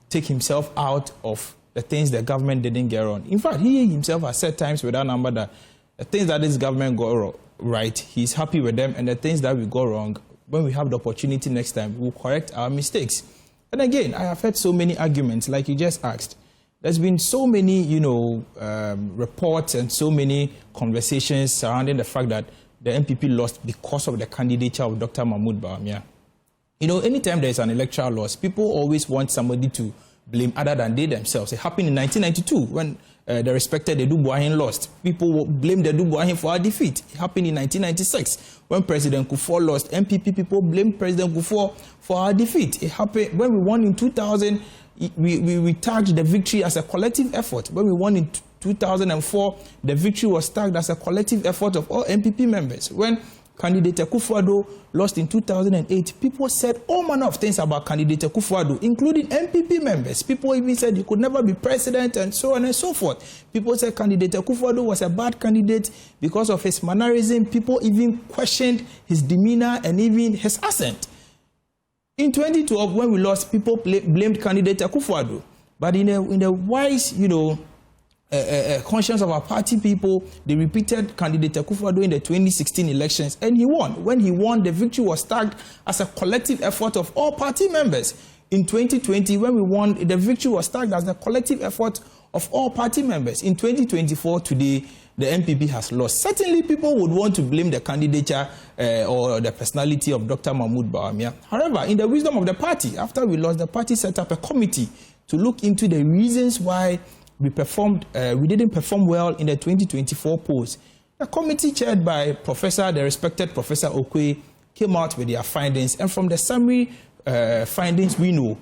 take himself out of the things the government didn't get wrong. In fact, he himself has said times without number that the things that this government got right, he's happy with them, and the things that we got wrong, when we have the opportunity next time, we'll correct our mistakes. And again, I have heard so many arguments, like you just asked. There's been so many, reports and so many conversations surrounding the fact that the NPP lost because of the candidature of Dr. Mahmoud Bawumia. Anytime there's an electoral loss, people always want somebody to blame other than they themselves. It happened in 1992 when the respected Edu Buahin lost. People blamed Edu Buahin for our defeat. It happened in 1996 when President Akuffo lost. NPP people blamed President Akuffo for our defeat. It happened when we won in 2000. We tagged the victory as a collective effort. When we won in 2004, the victory was tagged as a collective effort of all NPP members. When candidate Akuffo-Addo lost in 2008, people said all manner of things about candidate Akuffo-Addo, including NPP members. People even said he could never be president and so on and so forth. People said candidate Akuffo-Addo was a bad candidate because of his mannerism. People even questioned his demeanor and even his accent. In 2012, when we lost, people blamed candidate Akuffo-Addo. But in the wise, conscience of our party people, they repeated candidate Akuffo-Addo in the 2016 elections, and he won. When he won, the victory was tagged as a collective effort of all party members. In 2020, when we won, the victory was tagged as a collective effort of all party members. In 2024, today, the NPP has lost. Certainly, people would want to blame the candidature or the personality of Dr. Mahmoud Bawumia. However, in the wisdom of the party, after we lost, the party set up a committee to look into the reasons why we didn't perform well in the 2024 polls. The committee chaired by the respected Professor Okwe came out with their findings, and from the summary findings we know,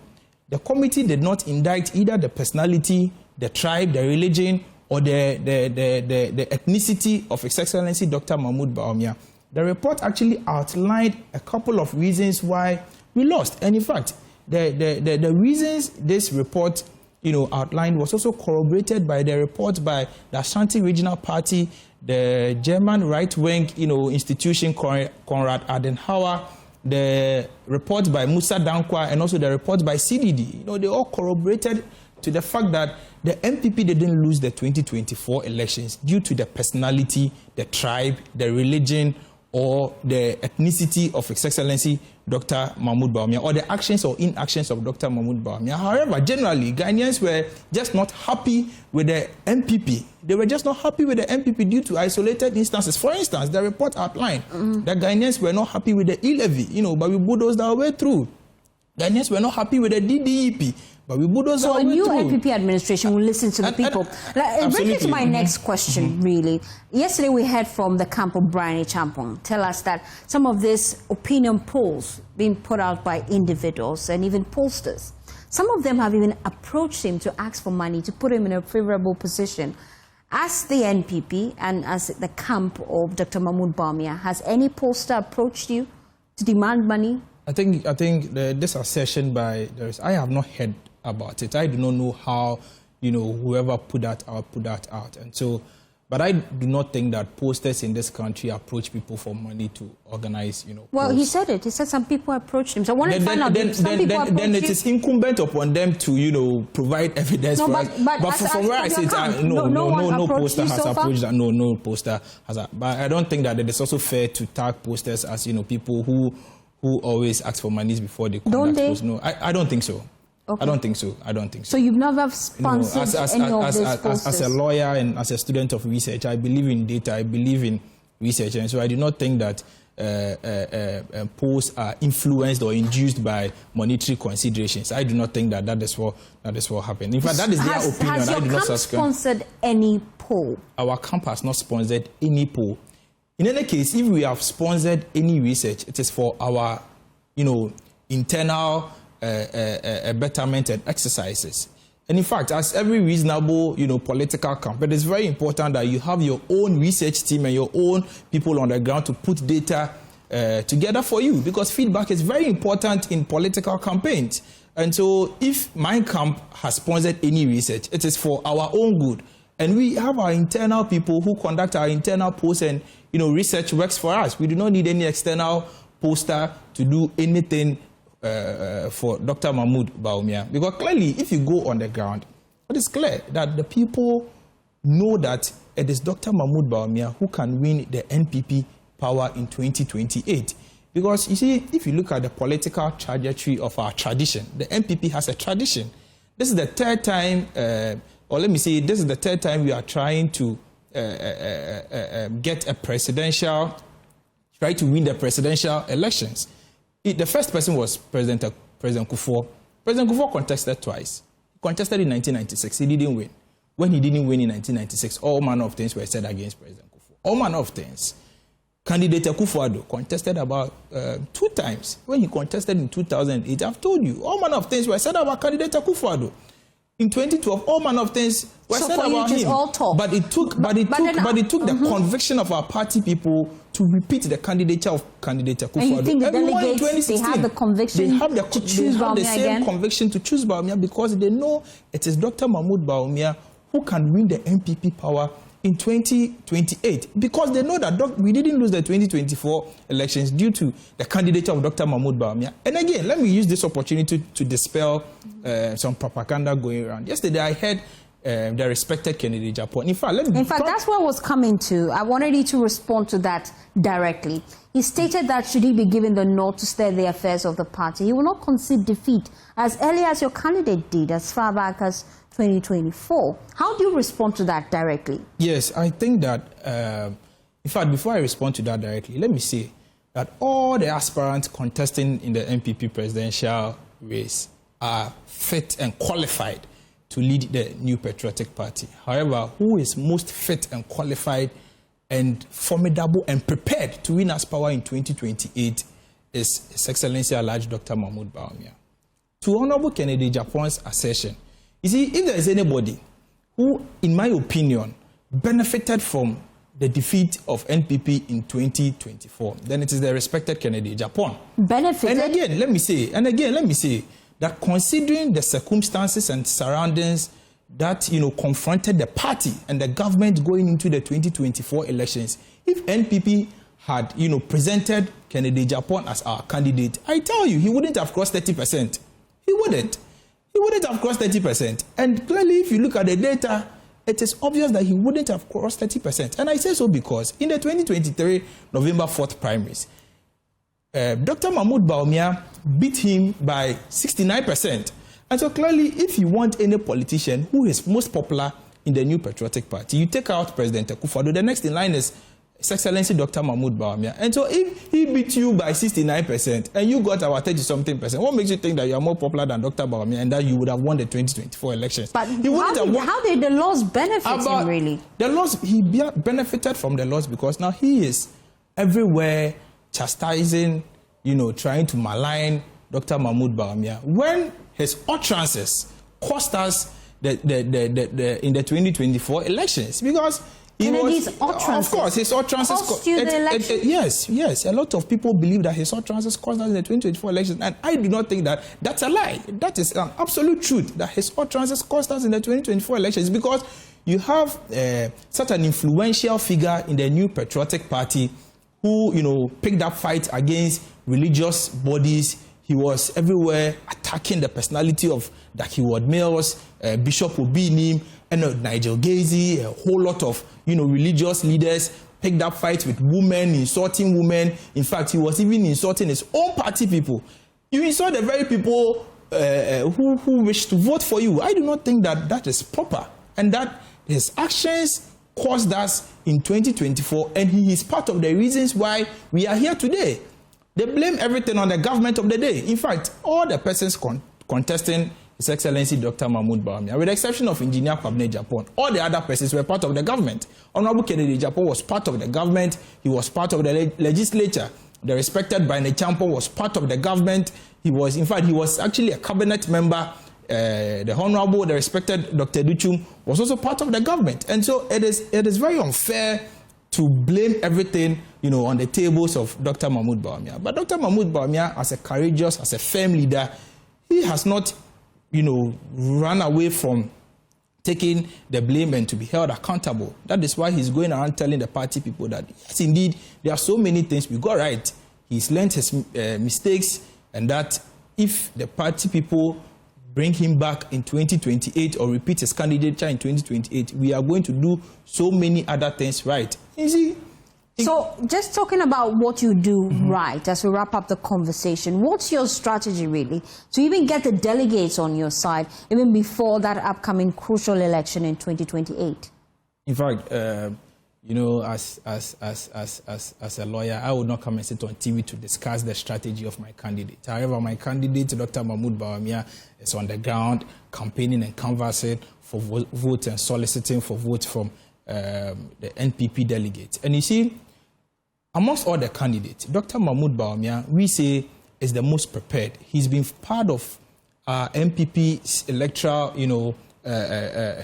the committee did not indict either the personality, the tribe, the religion, or the ethnicity of His Excellency Dr. Mahmoud Bawumia. The report actually outlined a couple of reasons why we lost. And in fact, the reasons this report outlined was also corroborated by the report by the Ashanti Regional Party, the German right-wing institution Konrad Adenauer, the report by Musa Dankwa, and also the report by CDD. They all corroborated to the fact that the NPP didn't lose the 2024 elections due to the personality, the tribe, the religion, or the ethnicity of His Excellency Dr. Mahmoud Bawumia, or the actions or inactions of Dr. Mahmoud Bawumia. However, generally, Ghanaians were just not happy with the NPP. They were just not happy with the NPP due to isolated instances. For instance, the report outlined that Ghanaians were not happy with the e-levy, but we bulldozed our way through. Ghanaians were not happy with the DDEP. But we bulldoze so our a way new through. NPP administration will listen to the people. It brings me to my next question, really. Yesterday we heard from the camp of Brian Champong tell us that some of these opinion polls being put out by individuals and even pollsters, some of them have even approached him to ask for money to put him in a favorable position. As the NPP and as the camp of Dr. Mahmoud Bawumia, has any pollster approached you to demand money? I think this assertion by I have not heard about it. I do not know how, whoever put that out. And so, but I do not think that posters in this country approach people for money to organize, Well, posts. he said it. He said some people approached him. So I want to find out if some people approached then it you. is incumbent upon them to, provide evidence for us. But from where I sit, no poster has approached that. No poster has. But I don't think that it is also fair to tag posters as, people who always ask for monies before they conduct posts. No, I don't think so. Okay. I don't think so. So you've never sponsored any of these posters? As a lawyer and as a student of research, I believe in data. I believe in research, and so I do not think that posts are influenced or induced by monetary considerations. I do not think that is what happened. In fact, that is their opinion. Has your camp sponsored any poll? Our camp has not sponsored any poll. In any case, if we have sponsored any research, it is for our, internal betterment and exercises. And in fact, as every reasonable, political camp, it is very important that you have your own research team and your own people on the ground to put data together for you, because feedback is very important in political campaigns. And so if my camp has sponsored any research, it is for our own good. And we have our internal people who conduct our internal polls, and research works for us. We do not need any external poster to do anything for Dr. Mahmoud Bawumia. Because clearly, if you go on the ground, it is clear that the people know that it is Dr. Mahmoud Bawumia who can win the NPP power in 2028. Because you see, if you look at the political trajectory of our tradition, the NPP has a tradition. This is the third time, this is the third time we are trying to try to win the presidential elections. The first person was President Akuffo. President Akuffo contested twice. He contested in 1996. He didn't win. When he didn't win in 1996, all manner of things were said against President Akuffo. All manner of things. Candidate Akuffo-Addo contested about 2 times. When he contested in 2008, I've told you, all manner of things were said about candidate Akuffo-Addo. In 2012, all manner of things were said about him. All talk. But it took the conviction of our party people to repeat the candidature of candidate Akuffo-Addo. And you think the delegates, they have the conviction to choose Bawumia again? They have the same conviction to choose Bawumia because they know it is Dr. Mahmoud Bawumia who can win the NPP power in 2028, because they know that we didn't lose the 2024 elections due to the candidature of Dr. Mahmoud Bawumia. And again, let me use this opportunity to dispel some propaganda going around. Yesterday, I heard the respected Kennedy Japan. In fact, that's what I was coming to. I wanted you to respond to that directly. He stated that should he be given the nod to steer the affairs of the party, he will not concede defeat as early as your candidate did, as far back as 2024. How do you respond to that directly? Yes, I think that, in fact, before I respond to that directly, let me say that all the aspirants contesting in the NPP presidential race are fit and qualified to lead the New Patriotic Party. However, who is most fit and qualified and formidable and prepared to win us power in 2028 is His Excellency Alhaji Dr. Mahmoud Bawumia. To Honorable Kennedy Japan's assertion, you see, if there is anybody who, in my opinion, benefited from the defeat of NPP in 2024, then it is the respected Kennedy Japan. Benefited? And again, let me say that considering the circumstances and surroundings that, confronted the party and the government going into the 2024 elections, if NPP had, presented Kennedy Japan as our candidate, I tell you, he wouldn't have crossed 30%. He wouldn't. He wouldn't have crossed 30%. And clearly, if you look at the data, it is obvious that he wouldn't have crossed 30%. And I say so because in the 2023 November 4th primaries, Dr. Mahmoud Bawumia beat him by 69%. And so clearly, if you want any politician who is most popular in the New Patriotic Party, you take out President Akuffo-Addo. The next in line is His Excellency Dr. Mahmoud Bawumia. And so if he beat you by 69% and you got our 30-something%, what makes you think that you are more popular than Dr. Bawumia and that you would have won the 2024 elections? But how did the laws benefit him, really? The laws, he benefited from the laws because now he is everywhere chastising, trying to malign Dr. Mahmoud Bawumia. When his utterances cost us in the 2024 elections, because of course, his utterances cost you the election? Yes. A lot of people believe that his utterances cost us in the 2024 elections, and I do not think that that's a lie. That is an absolute truth, that his utterances cost us in the 2024 elections, because you have such an influential figure in the New Patriotic Party who, picked up fights against religious bodies. He was everywhere attacking the personality of Dakiwad Mills, Bishop Obinim, and Nigel Gazy, a whole lot of religious leaders, picked up fights with women, insulting women. In fact, he was even insulting his own party people. You insult the very people who wish to vote for you. I do not think that is proper, and that his actions caused us in 2024, and he is part of the reasons why we are here today. They blame everything on the government of the day. In fact, all the persons contesting His Excellency Dr. Mahmoud Bawumia, with the exception of Engineer Kwabena Japan, all the other persons were part of the government. Honorable Kennedy Japan was part of the government. He was part of the legislature. The respected Baine Champo was part of the government. He was actually a cabinet member. The Honorable, the respected Dr. Duchum was also part of the government. And so it is very unfair to blame everything, on the tables of Dr. Mahmoud Bawumia. But Dr. Mahmoud Bawumia, as a courageous, as a firm leader, he has not, run away from taking the blame and to be held accountable. That is why he's going around telling the party people that, yes, indeed, there are so many things we got right. He's learned his mistakes, and that if the party people bring him back in 2028 or repeat his candidature in 2028, we are going to do so many other things right. You see? So, just talking about what you do right, as we wrap up the conversation, what's your strategy really to even get the delegates on your side, even before that upcoming crucial election in 2028? In fact, as a lawyer, I would not come and sit on TV to discuss the strategy of my candidate. However, my candidate, Dr. Mahmoud Bawumia, is on the ground campaigning and canvassing for votes and soliciting for votes from the NPP delegates. And you see, amongst all the candidates, Dr. Mahmoud Bawumia, we say, is the most prepared. He's been part of NPP's electoral,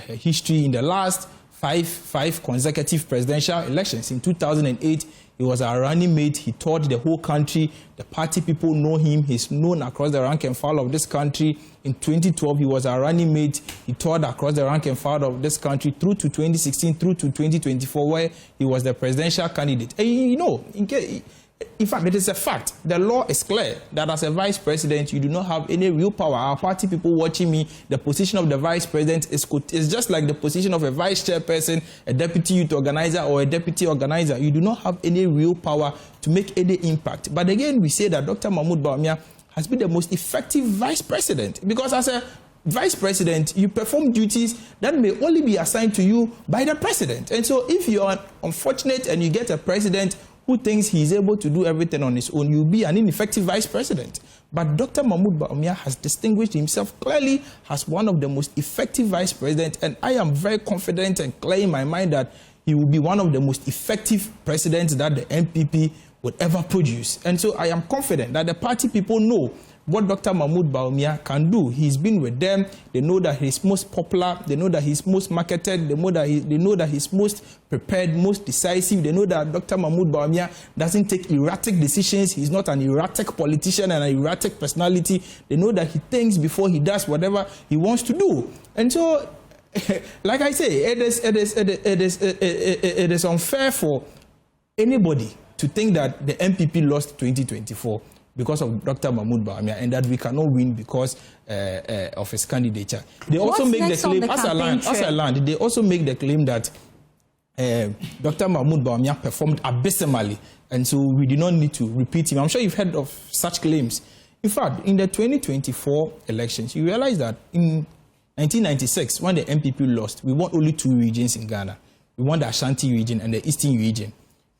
history in the last five consecutive presidential elections. In 2008, he was our running mate. He toured the whole country. The party people know him. He's known across the rank and file of this country. In 2012, he was our running mate. He toured across the rank and file of this country through to 2016, through to 2024, where he was the presidential candidate. And in fact, it is a fact. The law is clear that as a vice president, you do not have any real power. Our party people watching me, the position of the vice president is just like the position of a vice chairperson, a deputy youth organizer, or a deputy organizer. You do not have any real power to make any impact. But again, we say that Dr. Mahmoud Bawumia has been the most effective vice president, because as a vice president, you perform duties that may only be assigned to you by the president. And so if you are unfortunate and you get a president who thinks he is able to do everything on his own, you'll be an ineffective vice president. But Dr. Mahmoud Bawumia has distinguished himself clearly as one of the most effective vice presidents, and I am very confident and clear in my mind that he will be one of the most effective presidents that the NPP would ever produce. And so I am confident that the party people know what Dr. Mahmoud Bawumia can do. He's been with them. They know that he's most popular. They know that he's most marketed. They know that he's most prepared, most decisive. They know that Dr. Mahmoud Bawumia doesn't take erratic decisions. He's not an erratic politician and an erratic personality. They know that he thinks before he does whatever he wants to do. And so, like I say, it is unfair for anybody to think that the NPP lost 2024 because of Dr. Mahmoud Bawumia, and that we cannot win because of his candidature. They also make the claim, as a land, they also make the claim that Dr. Mahmoud Bawumia performed abysmally, and so we do not need to repeat him. I'm sure you've heard of such claims. In fact, in the 2024 elections, you realize that in 1996, when the NPP lost, we won only 2 regions in Ghana. We won the Ashanti region and the Eastern region.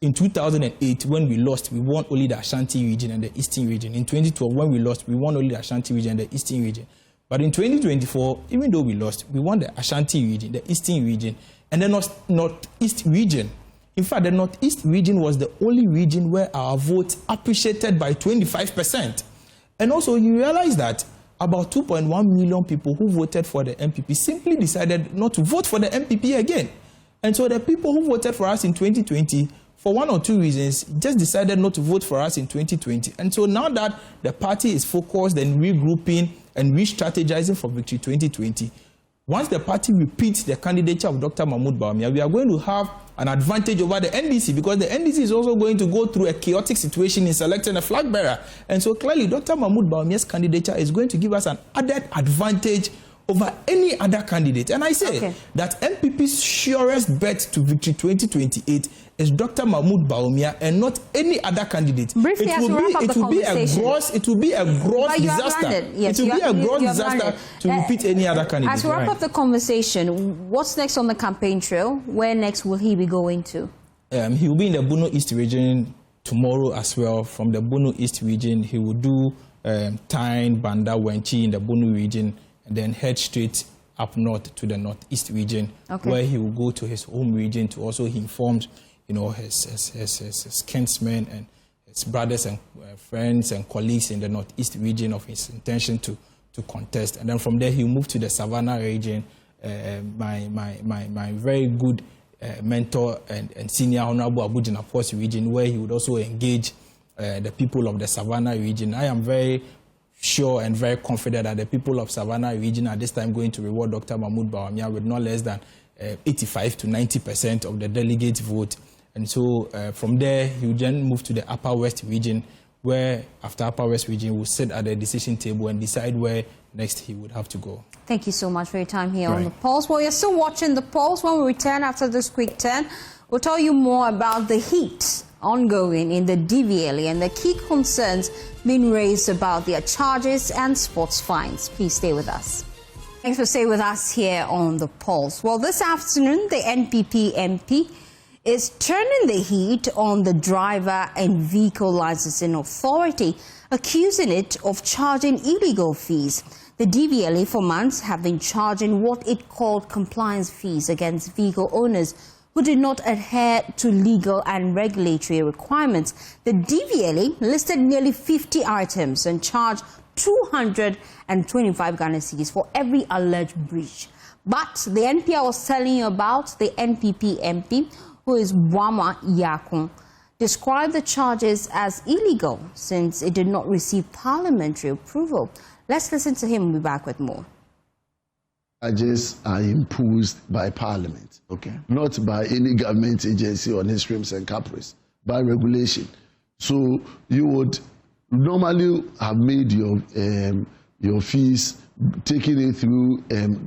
In 2008, when we lost, we won only the Ashanti region and the Eastern region. In 2012, when we lost, we won only the Ashanti region and the Eastern region. But in 2024, even though we lost, we won the Ashanti region, the Eastern region, and the Northeast region. In fact, the Northeast region was the only region where our vote appreciated by 25%. And also, you realize that about 2.1 million people who voted for the NPP simply decided not to vote for the NPP again. And so the people who voted for us in 2020, for one or two reasons, just decided not to vote for us in 2020. And so now that the party is focused and regrouping and re-strategizing for Victory 2020, once the party repeats the candidature of Dr. Mahmoud Bawumia, we are going to have an advantage over the NDC, because the NDC is also going to go through a chaotic situation in selecting a flag bearer. And so clearly, Dr. Mahmoud Bawumia's candidature is going to give us an added advantage over any other candidate. And I say that NPP's surest bet to Victory 2028 is Dr. Mahmoud Bawumia and not any other candidate. Briefly, it will be a gross disaster. Yes, it will be a gross disaster to repeat any other candidate. As we wrap up the conversation, what's next on the campaign trail? Where next will he be going to? He will be in the Bono East region tomorrow as well. From the Bono East region, he will do Tyne, Banda, Wenchi in the Bono region, and then head straight up north to the Northeast region, where he will go to his home region to also inform, his kinsmen and his brothers and friends and colleagues in the Northeast region of his intention to contest. And then from there, he'll move to the Savannah region. My very good mentor and senior Honorable Abu Jinapo's region, where he would also engage the people of the Savannah region. I am very sure and very confident that the people of Savannah region at this time going to reward Dr. Mahmoud Bawumia with not less than 85 to 90% of the delegates vote. And so from there, he will then move to the Upper West region, where after Upper West region, he will sit at the decision table and decide where next he would have to go. Thank you so much for your time here on The Pulse. Well, you're still watching The Pulse. When we return after this quick turn, we'll tell you more about the heat ongoing in the DVLA and the key concerns being raised about their charges and sports fines. Please stay with us. Thanks for staying with us here on The Pulse. Well, this afternoon, the NPP MP is turning the heat on the Driver and Vehicle Licensing Authority, accusing it of charging illegal fees. The DVLA for months have been charging what it called compliance fees against vehicle owners who did not adhere to legal and regulatory requirements. The DVLA listed nearly 50 items and charged 225 Ghana cedis for every alleged breach. But the NP I was telling you about, the NPP MP, who is Wama Yakun, described the charges as illegal since it did not receive parliamentary approval. Let's listen to him and be back with more. Charges are imposed by Parliament, not by any government agency on his whims and caprice, by regulation. So you would normally have made your fees, taking it through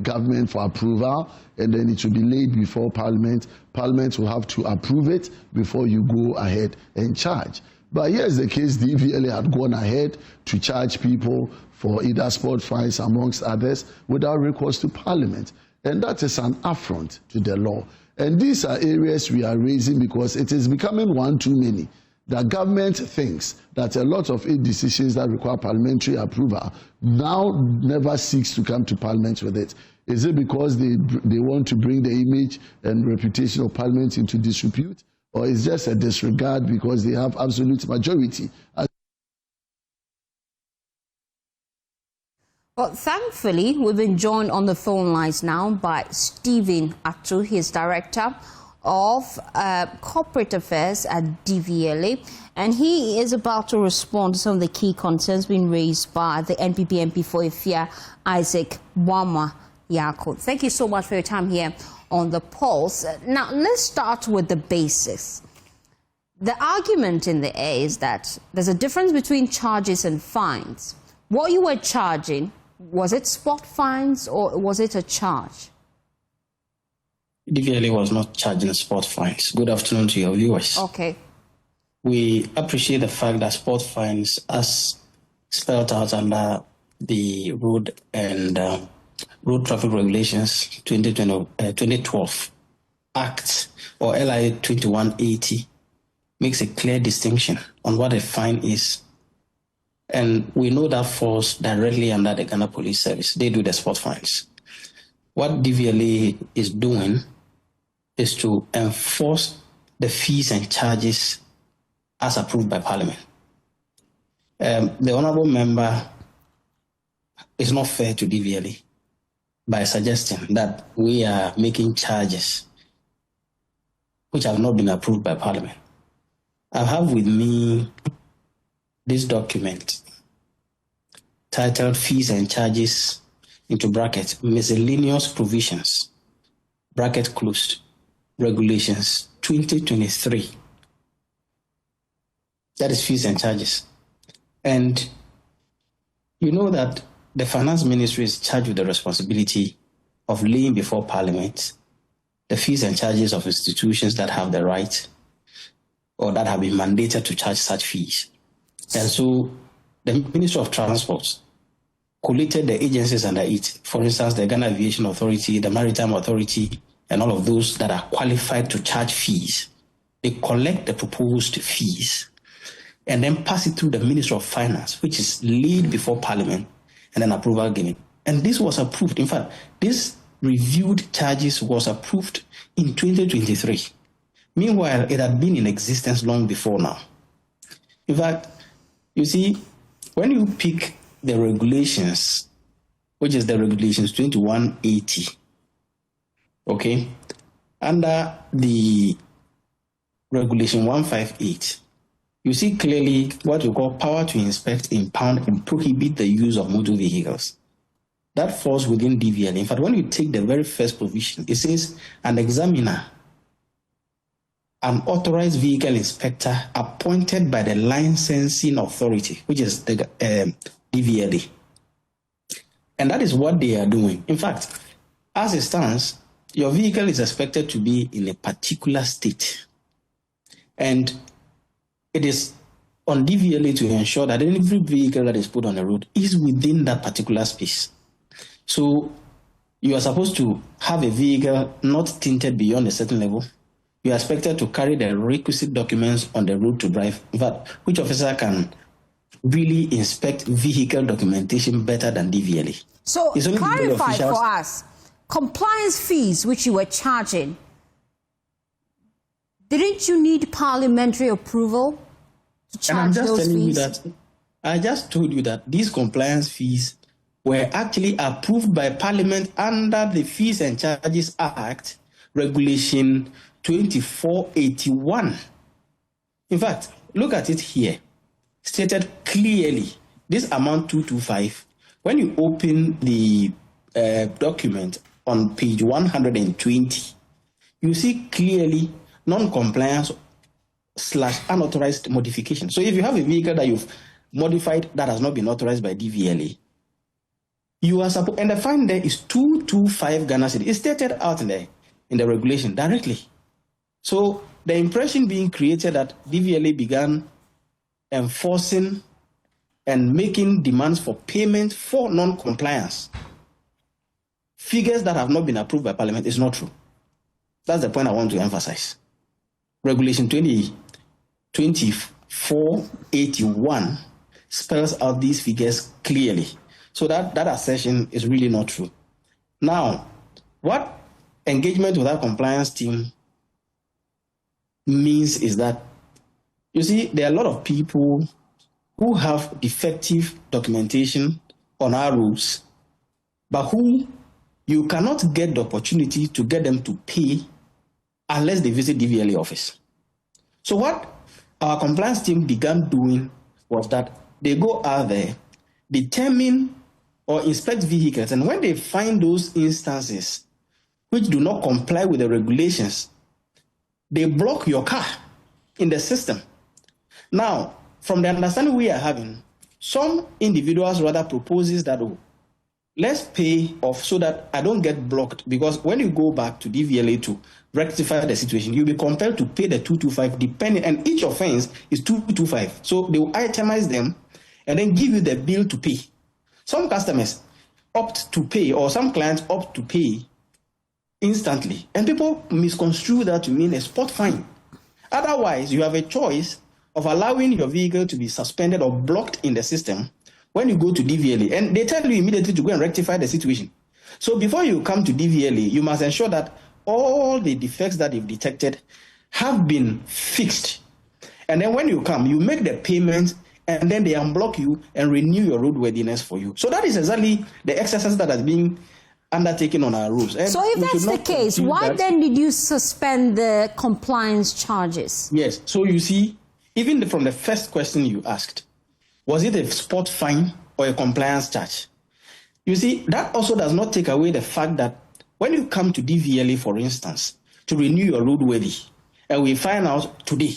government for approval, and then it will be laid before Parliament. Parliament will have to approve it before you go ahead and charge. But here's the case: the DVLA had gone ahead to charge people for either sport fines, amongst others, without recourse to Parliament. And that is an affront to the law. And these are areas we are raising because it is becoming one too many. The government thinks that a lot of aid decisions that require parliamentary approval now never seeks to come to Parliament with it. Is it because they want to bring the image and reputation of Parliament into disrepute? Or is just a disregard because they have absolute majority? Well, thankfully, we've been joined on the phone lines now by Stephen Attu. He is Director of Corporate Affairs at DVLA, and he is about to respond to some of the key concerns being raised by the NPP MP for Ifia, Isaac Wama Yakun. Thank you so much for your time here on The Pulse. Now, let's start with the basics. The argument in the air is that there's a difference between charges and fines. What you were charging, was it spot fines or was it a charge? DVLA was not charging spot fines. Good afternoon to your viewers. Okay. We appreciate the fact that spot fines, as spelled out under the Road and Road Traffic Regulations 2012 Act, or LI 2180, makes a clear distinction on what a fine is. And we know that falls directly under the Ghana Police Service. They do the sport fines. What DVLA is doing is to enforce the fees and charges as approved by Parliament. The Honourable Member is not fair to DVLA by suggesting that we are making charges which have not been approved by Parliament. I have with me this document titled Fees and Charges, into brackets, Miscellaneous Provisions, bracket closed, Regulations 2023. That is fees and charges. And you know that the Finance Ministry is charged with the responsibility of laying before Parliament the fees and charges of institutions that have the right or that have been mandated to charge such fees. And so the Ministry of Transport collated the agencies under it, for instance, the Ghana Aviation Authority, the Maritime Authority, and all of those that are qualified to charge fees. They collect the proposed fees and then pass it through the Ministry of Finance, which is laid before Parliament, and then approval given. And this was approved. In fact, this reviewed charges was approved in 2023. Meanwhile, it had been in existence long before now. In fact, you see, when you pick the regulations, which is the regulations 2180, okay, under the regulation 158, you see clearly what we call power to inspect, impound, and prohibit the use of motor vehicles. That falls within DVLA. In fact, when you take the very first provision, it says an examiner, an authorized vehicle inspector appointed by the licensing authority, which is the DVLA. And that is what they are doing. In fact, as it stands, your vehicle is expected to be in a particular state. And it is on DVLA to ensure that every vehicle that is put on the road is within that particular space. So you are supposed to have a vehicle not tinted beyond a certain level. You are expected to carry the requisite documents on the road to drive. In fact, which officer can really inspect vehicle documentation better than DVLA? So clarify for us, compliance fees which you were charging, didn't you need parliamentary approval to charge those fees? I just told you that these compliance fees were actually approved by Parliament under the Fees and Charges Act, Regulation 2481. In fact, look at it here. Stated clearly, this amount 225, when you open the document on page 120, you see clearly non-compliance / unauthorized modification. So if you have a vehicle that you've modified that has not been authorized by DVLA, you are supposed, and the fine there is 225 Ghana cedi. It's stated out in the regulation directly. So the impression being created that DVLA began enforcing and making demands for payment for non-compliance, figures that have not been approved by Parliament, is not true. That's the point I want to emphasize. Regulation 2481 spells out these figures clearly. So that assertion is really not true. Now, what engagement with our compliance team means is that, you see, there are a lot of people who have defective documentation on our roads, but who you cannot get the opportunity to get them to pay unless they visit DVLA office. So what our compliance team began doing was that they go out there, determine or inspect vehicles, and when they find those instances which do not comply with the regulations, they block your car in the system. Now, from the understanding we are having, some individuals rather proposes that, oh, let's pay off so that I don't get blocked, because when you go back to DVLA to rectify the situation, you'll be compelled to pay the 225 depending, and each offense is 225. So they will itemize them and then give you the bill to pay. Some customers opt to pay, or some clients opt to pay instantly, and people misconstrue that to mean a spot fine. Otherwise, you have a choice of allowing your vehicle to be suspended or blocked in the system when you go to DVLA. And they tell you immediately to go and rectify the situation. So before you come to DVLA, you must ensure that all the defects that you've detected have been fixed. And then when you come, you make the payment, and then they unblock you and renew your roadworthiness for you. So that is exactly the exercise that has been undertaken on our roads. And so if that's the case, why then did you suspend the compliance charges? Yes. So you see, even from the first question you asked, was it a spot fine or a compliance charge? You see, that also does not take away the fact that when you come to DVLA, for instance, to renew your roadworthy, and we find out today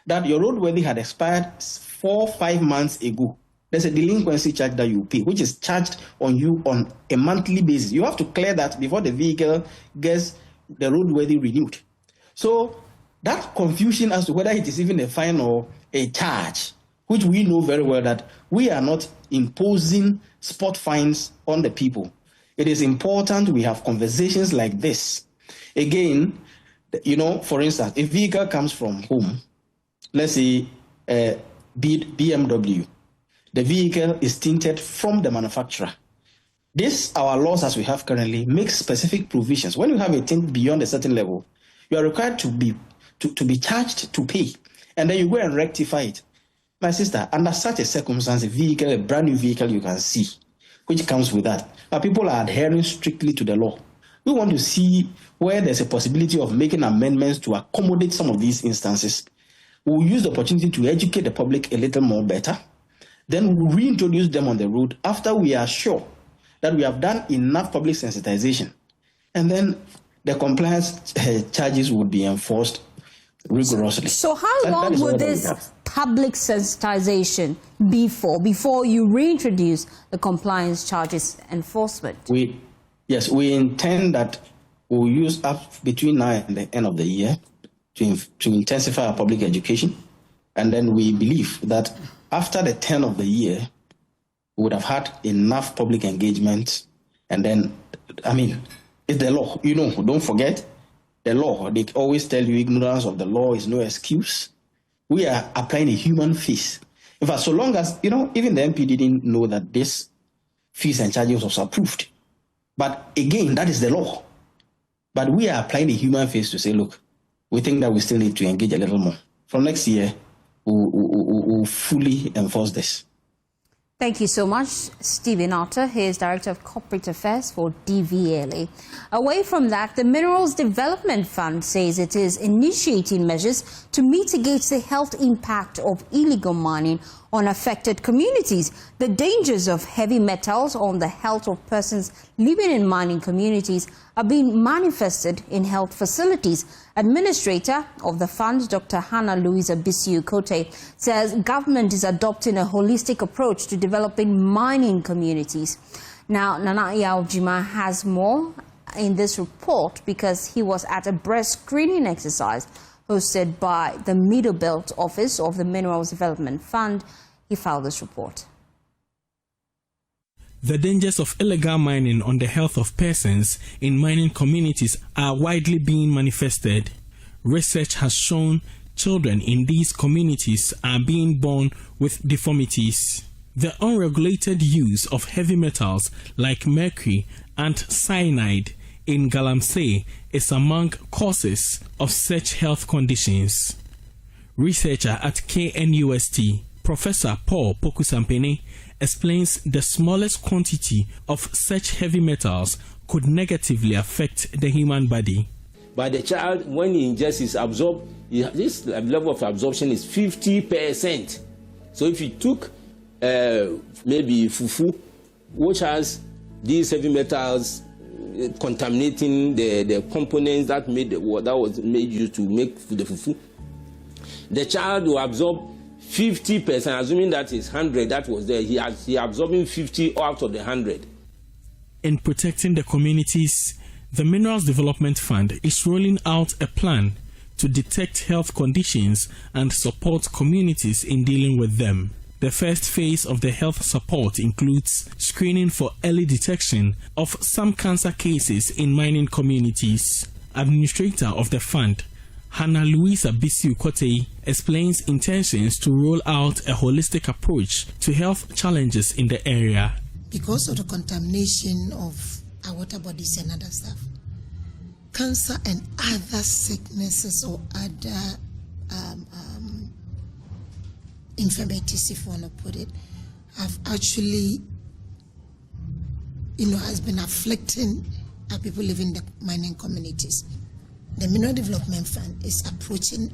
that your roadworthy had expired 4-5 months ago, there's a delinquency charge that you pay, which is charged on you on a monthly basis. You have to clear that before the vehicle gets the roadworthy renewed. So that confusion as to whether it is even a fine or a charge, which we know very well that we are not imposing spot fines on the people. It is important we have conversations like this. Again, you know, for instance, if a vehicle comes from home, let's say BMW, the vehicle is tinted from the manufacturer. This, our laws as we have currently, make specific provisions. When you have a tint beyond a certain level, you are required to be charged to pay, and then you go and rectify it. My sister, under such a circumstance, a brand new vehicle you can see, which comes with that. But people are adhering strictly to the law. We want to see where there's a possibility of making amendments to accommodate some of these instances. We'll use the opportunity to educate the public a little more better. Then we'll reintroduce them on the road after we are sure that we have done enough public sensitization. And then the compliance charges would be enforced rigorously. So how long would this public sensitization be for before you reintroduce the compliance charges enforcement? We intend that we'll use up between now and the end of the year to intensify our public education. And then we believe that after the turn of the year, we would have had enough public engagement. And then, I mean, it's the law. You know, don't forget the law. They always tell you ignorance of the law is no excuse. We are applying a human face. In fact, so long as, you know, even the MP didn't know that this fees and charges was approved. But again, that is the law. But we are applying a human face to say, look, we think that we still need to engage a little more. From next year, we'll fully enforce this. Thank you so much, Stephen Otter. He is Director of Corporate Affairs for DVLA. Away from that, the Minerals Development Fund says it is initiating measures to mitigate the health impact of illegal mining on affected communities. The dangers of heavy metals on the health of persons living in mining communities are being manifested in health facilities. Administrator of the fund, Dr. Hannah Louisa Bisiu-Kote, says government is adopting a holistic approach to developing mining communities. Now, Nana Yaw Jima has more in this report because he was at a breast screening exercise hosted by the Middle Belt Office of the Minerals Development Fund. He filed this report. The dangers of illegal mining on the health of persons in mining communities are widely being manifested. Research has shown children in these communities are being born with deformities. The unregulated use of heavy metals like mercury and cyanide in Galamsey is among causes of such health conditions. Researcher at KNUST, Professor Paul Pokusampene, explains the smallest quantity of such heavy metals could negatively affect the human body. But the child, when he ingests, is absorbed, this level of absorption is 50%. So if you took maybe fufu, which has these heavy metals contaminating the components that made the water that was made used to make the fufu, the child will absorb 50%, assuming that is 100 that was there. He absorbing 50 out of the 100. In protecting the communities, the Minerals Development Fund is rolling out a plan to detect health conditions and support communities in dealing with them. The first phase of the health support includes screening for early detection of some cancer cases in mining communities. Administrator of the fund, Hannah Louisa Bisiu-Kotei explains intentions to roll out a holistic approach to health challenges in the area. Because of the contamination of our water bodies and other stuff, cancer and other sicknesses or other infirmities, if you want to put it, have actually, has been afflicting our people living in the mining communities. The Mineral Development Fund is approaching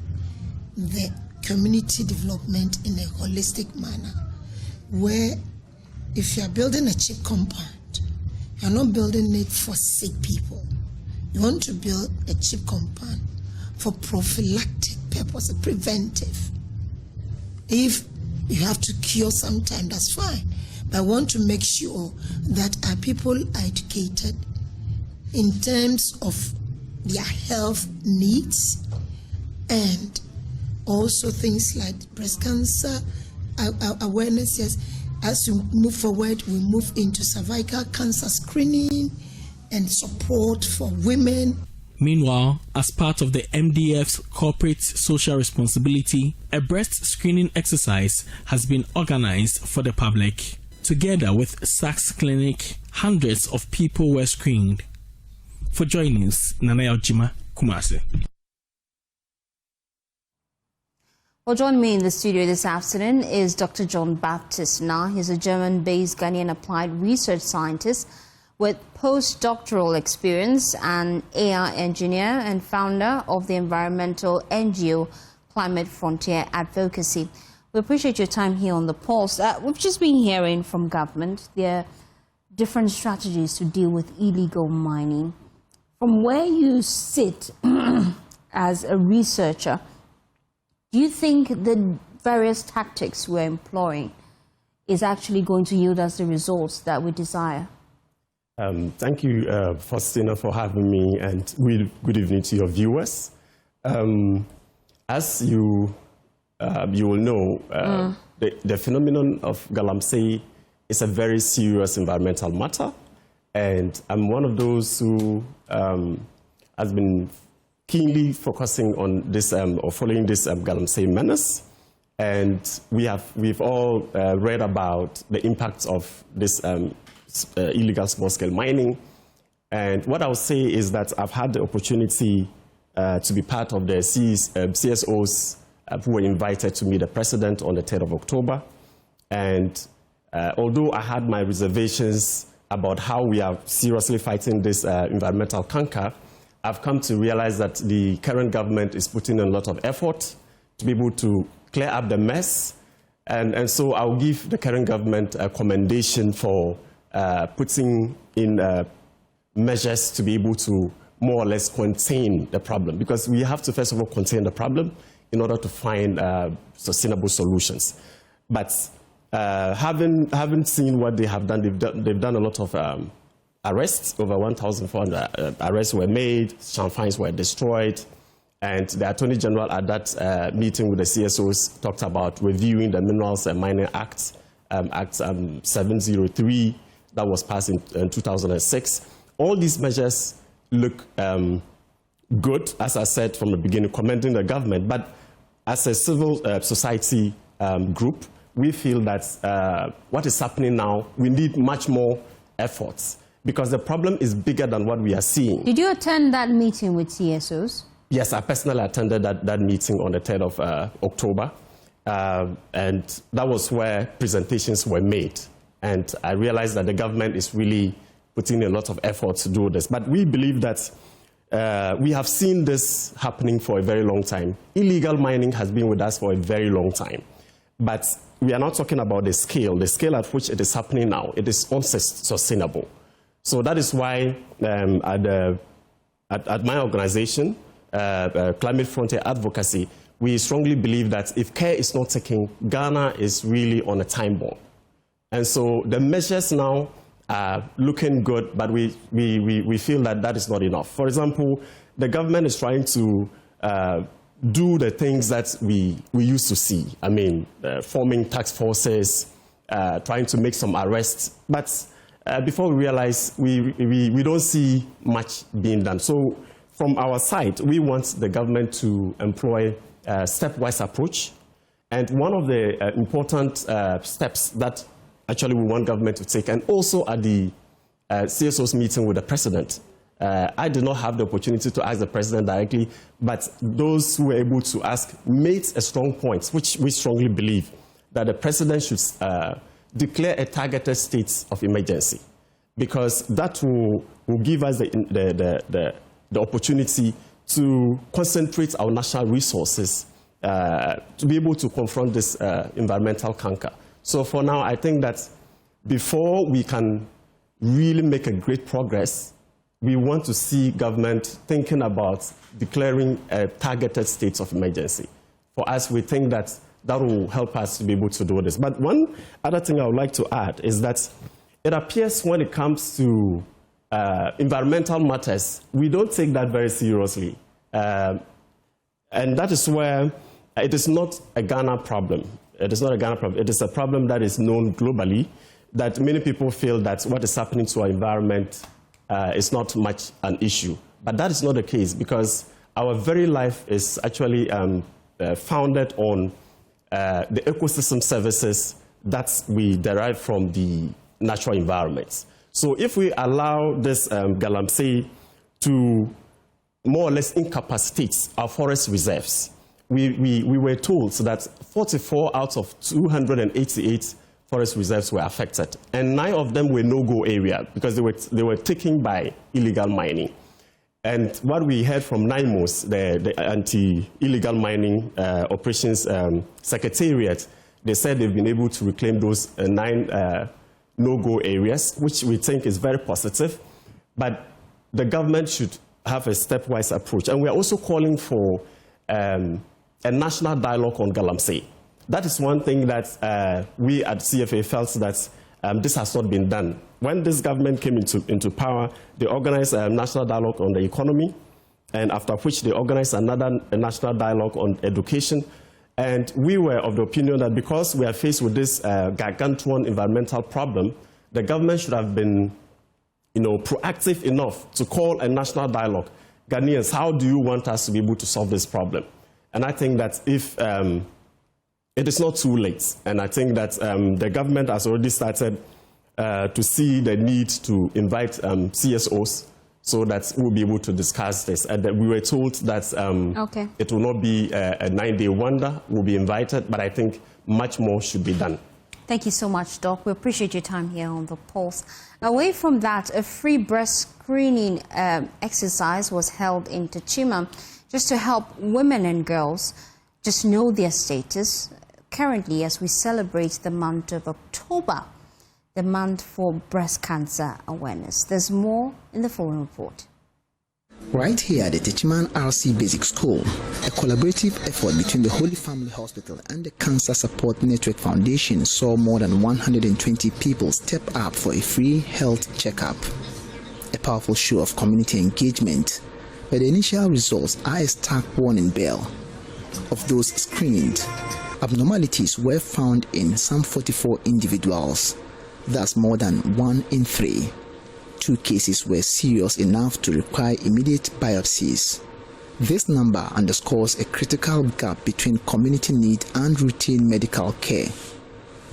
the community development in a holistic manner, where if you are building a cheap compound, you are not building it for sick people. You want to build a cheap compound for prophylactic purpose, preventive. If you have to cure sometime, that's fine. But I want to make sure that our people are educated in terms of their health needs, and also things like breast cancer awareness. Yes, as we move forward, we move into cervical cancer screening and support for women. Meanwhile, as part of the MDF's corporate social responsibility, a breast screening exercise has been organized for the public. Together with SACS Clinic, hundreds of people were screened. For Joy News, Nanaya Ojima, Kumasi. Well, joining me in the studio this afternoon is Dr. John Baptist. Now, he's a German-based Ghanaian applied research scientist with postdoctoral experience and AI engineer and founder of the environmental NGO Climate Frontier Advocacy. We appreciate your time here on The Pulse. We've just been hearing from government there are different strategies to deal with illegal mining. From where you sit as a researcher, do you think the various tactics we're employing is actually going to yield us the results that we desire? Thank you, Faustina, for having me, and good evening to your viewers. As you will know, the phenomenon of galamsey is a very serious environmental matter. And I'm one of those who has been keenly focusing on this or following this galamsey menace. And we've all read about the impacts of this illegal small-scale mining. And what I'll say is that I've had the opportunity to be part of the CSOs who were invited to meet the president on the 3rd of October. And although I had my reservations about how we are seriously fighting this environmental canker, I've come to realize that the current government is putting in a lot of effort to be able to clear up the mess. And so I'll give the current government a commendation for putting in measures to be able to more or less contain the problem, because we have to first of all contain the problem in order to find sustainable solutions. But having seen what they have done, they've done a lot of arrests. Over 1,400 arrests were made, some fines were destroyed, and the Attorney General at that meeting with the CSOs talked about reviewing the Minerals and Mining Act, Act 703, that was passed in 2006. All these measures look good, as I said from the beginning, commending the government, but as a civil society group, we feel that what is happening now, we need much more efforts, because the problem is bigger than what we are seeing. Did you attend that meeting with CSOs? Yes, I personally attended that meeting on the 3rd of October, and that was where presentations were made. And I realized that the government is really putting a lot of effort to do this. But we believe that we have seen this happening for a very long time. Illegal mining has been with us for a very long time. But we are not talking about the scale at which it is happening now. It is unsustainable. So that is why at my organization, Climate Frontier Advocacy, we strongly believe that if care is not taken, Ghana is really on a time bomb. And so the measures now are looking good, but we feel that that is not enough. For example, the government is trying to do the things that we used to see. I mean, forming task forces, trying to make some arrests. But before we realize, we don't see much being done. So from our side, we want the government to employ a stepwise approach. And one of the important steps that actually we want government to take, and also at the CSO's meeting with the president, I did not have the opportunity to ask the president directly, but those who were able to ask made a strong point, which we strongly believe, that the president should declare a targeted state of emergency, because that will give us the opportunity to concentrate our national resources to be able to confront this environmental canker. So for now, I think that before we can really make a great progress, we want to see government thinking about declaring a targeted state of emergency. For us, we think that that will help us to be able to do this. But one other thing I would like to add is that it appears when it comes to environmental matters, we don't take that very seriously. And that is where it is not a Ghana problem. It is not a Ghana problem. It is a problem that is known globally, that many people feel that what is happening to our environment is not much an issue. But that is not the case, because our very life is actually founded on the ecosystem services that we derive from the natural environments. So if we allow this galamsey to more or less incapacitate our forest reserves, we were told that 44 out of 288 forest reserves were affected, and 9 of them were no-go area because they were taken by illegal mining. And what we heard from NIMOS, the Anti-Illegal Mining Operations Secretariat, they said they've been able to reclaim those 9 no-go areas, which we think is very positive. But the government should have a stepwise approach. And we're also calling for a national dialogue on galamsey. That is one thing that we at CFA felt that this has not been done. When this government came into power, they organized a national dialogue on the economy, and after which they organized another national dialogue on education. And we were of the opinion that because we are faced with this gargantuan environmental problem, the government should have been proactive enough to call a national dialogue. Ghanaians, how do you want us to be able to solve this problem? And I think that if it is not too late, and I think that the government has already started to see the need to invite CSOs so that we'll be able to discuss this. And we were told that it will not be a 9-day wonder. We'll be invited, but I think much more should be done. Thank you so much, Doc. We appreciate your time here on The Pulse. Away from that, a free breast screening exercise was held in Tachima just to help women and girls just know their status. Currently, as we celebrate the month of October, the month for breast cancer awareness. There's more in the following report. Right here at the Techiman RC Basic School, a collaborative effort between the Holy Family Hospital and the Cancer Support Network Foundation saw more than 120 people step up for a free health checkup. A powerful show of community engagement, but the initial results are a stark warning bell. Of those screened, abnormalities were found in some 44 individuals. That's more than 1 in 3. 2 cases were serious enough to require immediate biopsies. This number underscores a critical gap between community need and routine medical care.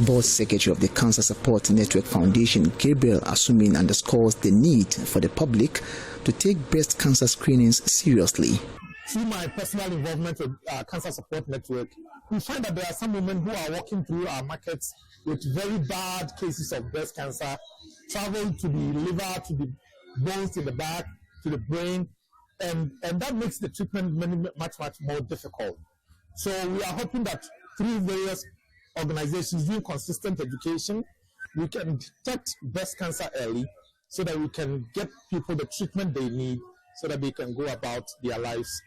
Board Secretary of the Cancer Support Network Foundation, Gabriel Asumin, underscores the need for the public to take breast cancer screenings seriously. Through my personal involvement with Cancer Support Network, we find that there are some women who are walking through our markets with very bad cases of breast cancer, travel to the liver, to the bones in the back, to the brain, and that makes the treatment much more difficult. So we are hoping that through various organizations doing consistent education, we can detect breast cancer early so that we can get people the treatment they need so that they can go about their lives.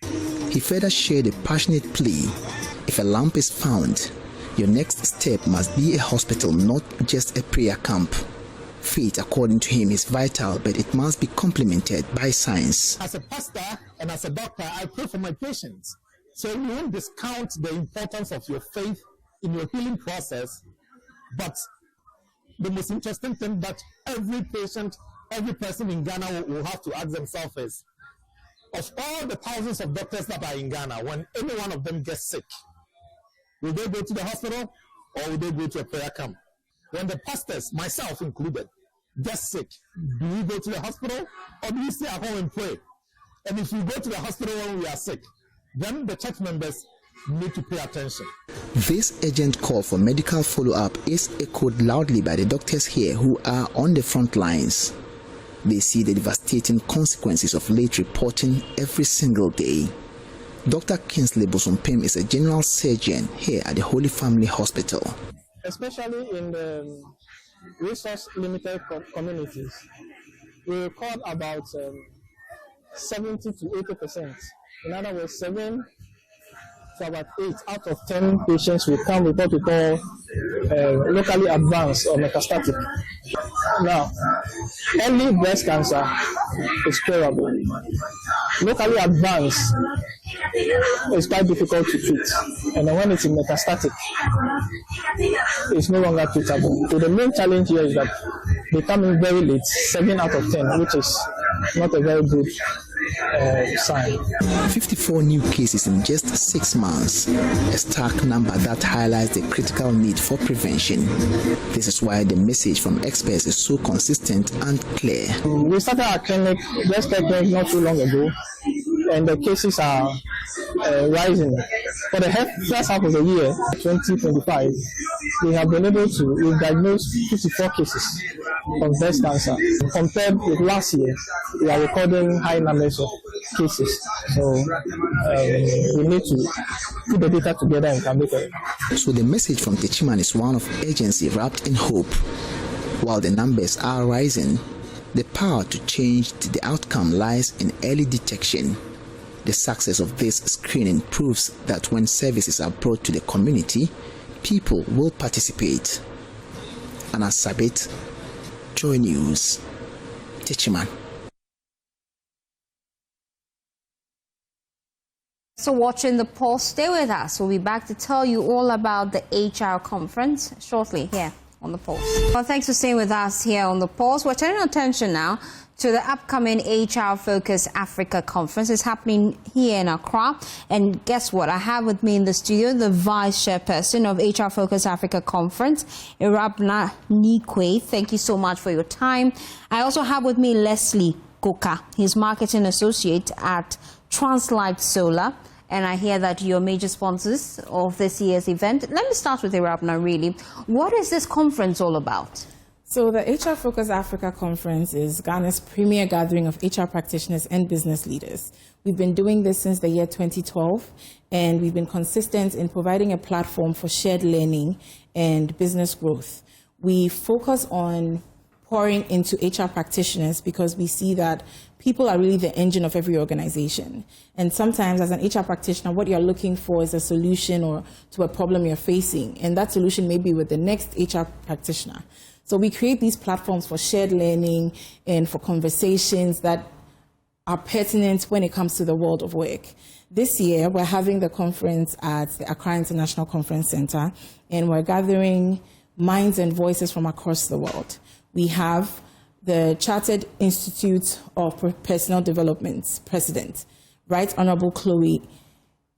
He further shared a passionate plea. If a lump is found, your next step must be a hospital, not just a prayer camp. Faith, according to him, is vital, but it must be complemented by science. As a pastor and as a doctor, I pray for my patients. So we won't discount the importance of your faith in your healing process, but the most interesting thing that every patient, every person in Ghana will have to ask themselves is, of all the thousands of doctors that are in Ghana, when any one of them gets sick, will they go to the hospital or will they go to a prayer camp? When the pastors, myself included, get sick, do we go to the hospital or do we stay at home and pray? And if we go to the hospital when we are sick, then the church members need to pay attention. This urgent call for medical follow-up is echoed loudly by the doctors here who are on the front lines. They see the devastating consequences of late reporting every single day. Dr. Kingsley Bosompem is a general surgeon here at the Holy Family Hospital. Especially in the resource-limited communities, we record about 70 to 80%. In other words, 7 to about 8 out of 10 patients will come with what we call locally advanced or metastatic. Now, early breast cancer is curable. Locally advanced is quite difficult to treat, and then when it's in metastatic, it's no longer treatable. So the main challenge here is that they come in very late, 7 out of 10, which is not a very good sign. 54 new cases in just 6 months, a stark number that highlights the critical need for prevention. This is why the message from experts is so consistent and clear. We started our clinic, breast clinic, not too long ago, and the cases are rising. For the first half of the year, 2025, we have been able to diagnose 54 cases of breast cancer. Compared with last year, we are recording high numbers of cases. So we need to put the data together and can make it. So the message from Techiman is one of urgency wrapped in hope. While the numbers are rising, the power to change the outcome lies in early detection. The success of this screening proves that when services are brought to the community, people will participate. Anna Sabit, Joy News, Techiman. So watching the Pulse, stay with us. We'll be back to tell you all about the HR conference shortly here on the Pulse. Well, thanks for staying with us here on the Pulse. We're turning our attention now to the upcoming HR Focus Africa Conference. It's happening here in Accra. And guess what? I have with me in the studio the Vice Chairperson of HR Focus Africa Conference, Irabna Nikwe. Thank you so much for your time. I also have with me Leslie Koka. He's Marketing Associate at Translight Solar. And I hear that you're major sponsors of this year's event. Let me start with Irabna, really. What is this conference all about? So the HR Focus Africa Conference is Ghana's premier gathering of HR practitioners and business leaders. We've been doing this since the year 2012, and we've been consistent in providing a platform for shared learning and business growth. We focus on pouring into HR practitioners because we see that people are really the engine of every organization. And sometimes as an HR practitioner, what you're looking for is a solution or to a problem you're facing. And that solution may be with the next HR practitioner. So we create these platforms for shared learning and for conversations that are pertinent when it comes to the world of work. This year, we're having the conference at the Accra International Conference Center, and we're gathering minds and voices from across the world. We have the Chartered Institute of Personnel Development's president, Right Honorable Chloe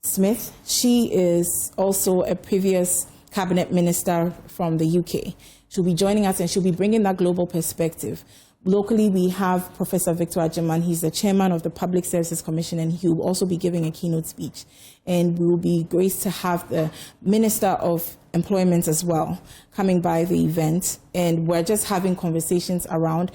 Smith. She is also a previous cabinet minister from the UK. She'll be joining us and she'll be bringing that global perspective. Locally, we have Professor Victor Ajeman. He's the chairman of the Public Services Commission, and he will also be giving a keynote speech. And we will be graced to have the Minister of Employment as well coming by the event. And we're just having conversations around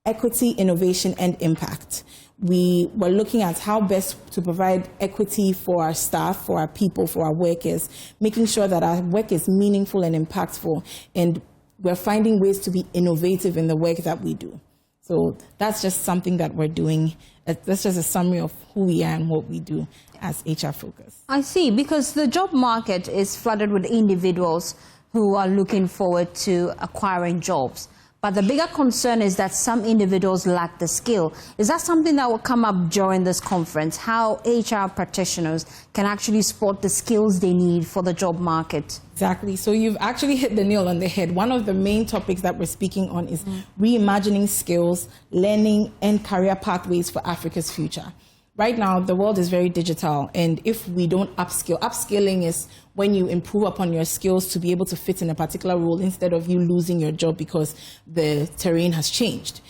equity, innovation, and impact. We were looking at how best to provide equity for our staff, for our people, for our workers, making sure that our work is meaningful and impactful, and we're finding ways to be innovative in the work that we do. So that's just something that we're doing. That's just a summary of who we are and what we do as HR Focus. I see, because the job market is flooded with individuals who are looking forward to acquiring jobs. But the bigger concern is that some individuals lack the skill. Is that something that will come up during this conference? How HR practitioners can actually spot the skills they need for the job market? Exactly. So you've actually hit the nail on the head. One of the main topics that we're speaking on is reimagining skills, learning, and career pathways for Africa's future. Right now, the world is very digital, and if we don't upskilling is when you improve upon your skills to be able to fit in a particular role instead of you losing your job because the terrain has changed.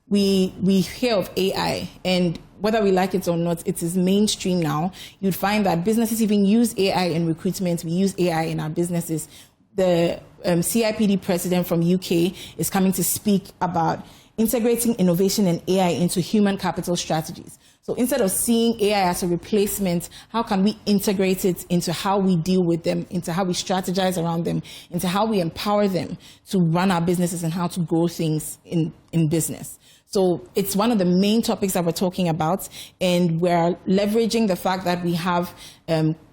We hear of AI, and whether we like it or not, it is mainstream now. You'd find that businesses even use AI in recruitment. We use AI in our businesses. The CIPD president from UK is coming to speak about integrating innovation and AI into human capital strategies. So instead of seeing AI as a replacement, how can we integrate it into how we deal with them, into how we strategize around them, into how we empower them to run our businesses and how to grow things in business. So it's one of the main topics that we're talking about, and we're leveraging the fact that we have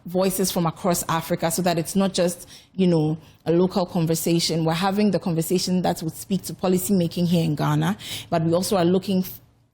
voices from across Africa so that it's not just, a local conversation. We're having the conversation that would speak to policy making here in Ghana, but we also are looking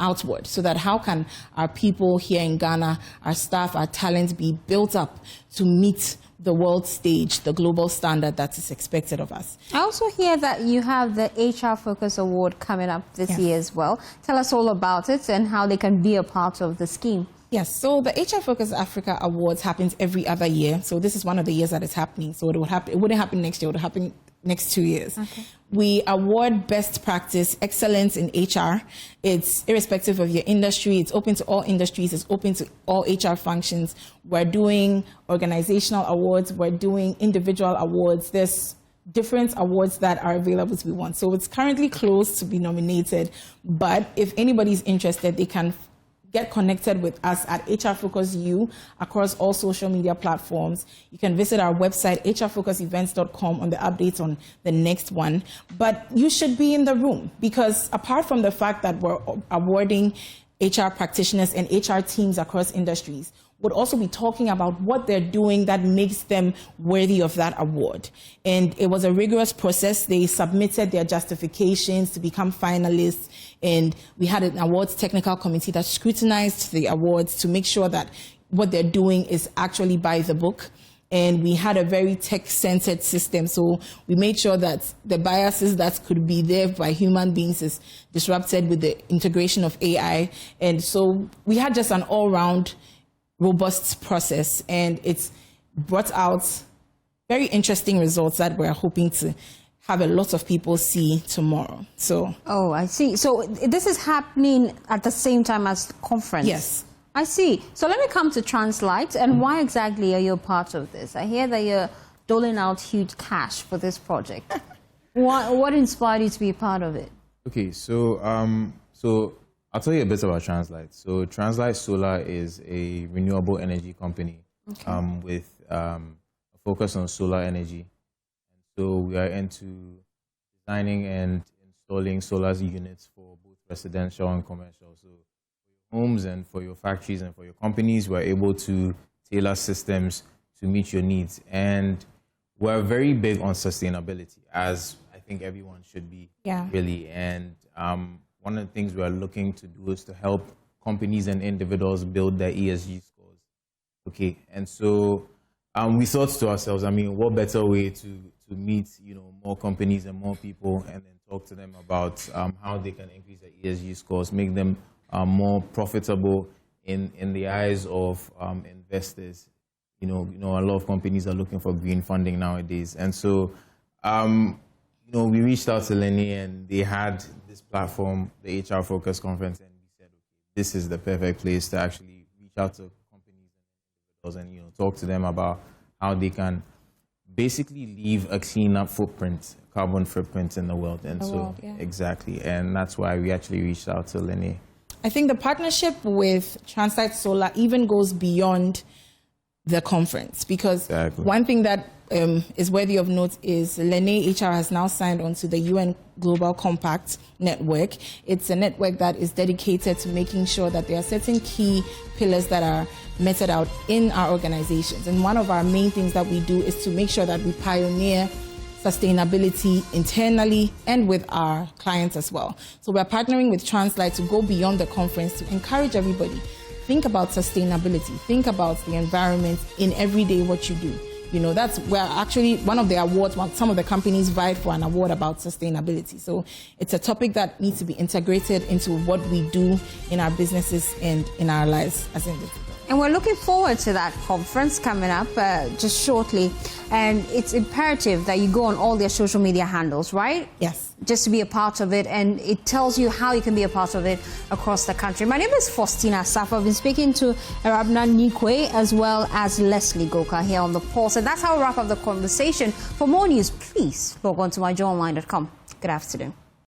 outward so that how can our people here in Ghana, our staff, our talent be built up to meet the world stage, the global standard that is expected of us. I also hear that you have the HR Focus Award coming up this year as well. Tell us all about it and how they can be a part of the scheme. Yes, so the HR Focus Africa Awards happens every other year. So this is one of the years that it's happening. So it wouldn't happen next year, it would happen next 2 years. Okay. We award best practice, excellence in HR. It's irrespective of your industry. It's open to all industries. It's open to all HR functions. We're doing organizational awards. We're doing individual awards. There's different awards that are available to be won. So it's currently closed to be nominated. But if anybody's interested, they can get connected with us at HR Focus U across all social media platforms. You can visit our website, hrfocusevents.com, on the updates on the next one. But you should be in the room, because apart from the fact that we're awarding HR practitioners and HR teams across industries, would also be talking about what they're doing that makes them worthy of that award. And it was a rigorous process. They submitted their justifications to become finalists, and we had an awards technical committee that scrutinized the awards to make sure that what they're doing is actually by the book. And we had a very tech-centered system, so we made sure that the biases that could be there by human beings is disrupted with the integration of AI. And so we had just an all-round robust process, and it's brought out very interesting results that we're hoping to have a lot of people see tomorrow. So, oh, I see. So this is happening at the same time as the conference? Yes. I see. So let me come to Translite, and why exactly are you a part of this? I hear that you're doling out huge cash for this project. What inspired you to be a part of it? Okay, so I'll tell you a bit about Translite. So Translite Solar is a renewable energy company with a focus on solar energy. So we are into designing and installing solar units for both residential and commercial. So for your homes and for your factories and for your companies, we're able to tailor systems to meet your needs. And we're very big on sustainability, as I think everyone should be, really. And one of the things we are looking to do is to help companies and individuals build their ESG scores. Okay, and so we thought to ourselves, I mean, what better way to meet, more companies and more people, and then talk to them about how they can increase their ESG scores, make them more profitable in the eyes of investors. A lot of companies are looking for green funding nowadays, and so we reached out to Lenny, and they had this platform, the HR Focus Conference, and we said, okay, this is the perfect place to actually reach out to companies and talk to them about how they can basically leave a clean-up footprint, carbon footprint in the world. And exactly, and that's why we actually reached out to Lenny. I think the partnership with Translite Solar even goes beyond the conference, because one thing that is worthy of note is Lene HR has now signed onto the UN Global Compact network. It's a network that is dedicated to making sure that there are certain key pillars that are meted out in our organizations. And one of our main things that we do is to make sure that we pioneer sustainability internally and with our clients as well. So we're partnering with Translight to go beyond the conference to encourage everybody. Think about sustainability. Think about the environment in every day what you do. You know, that's where actually one of the awards, some of the companies vied for an award about sustainability. So it's a topic that needs to be integrated into what we do in our businesses and in our lives as individuals. And we're looking forward to that conference coming up just shortly. And it's imperative that you go on all their social media handles, right? Yes. Just to be a part of it. And it tells you how you can be a part of it across the country. My name is Faustina Safa. I've been speaking to Arabna Nikwe as well as Leslie Goka here on The Pulse. And that's how we wrap up the conversation. For more news, please log on to myjoyonline.com. Good afternoon.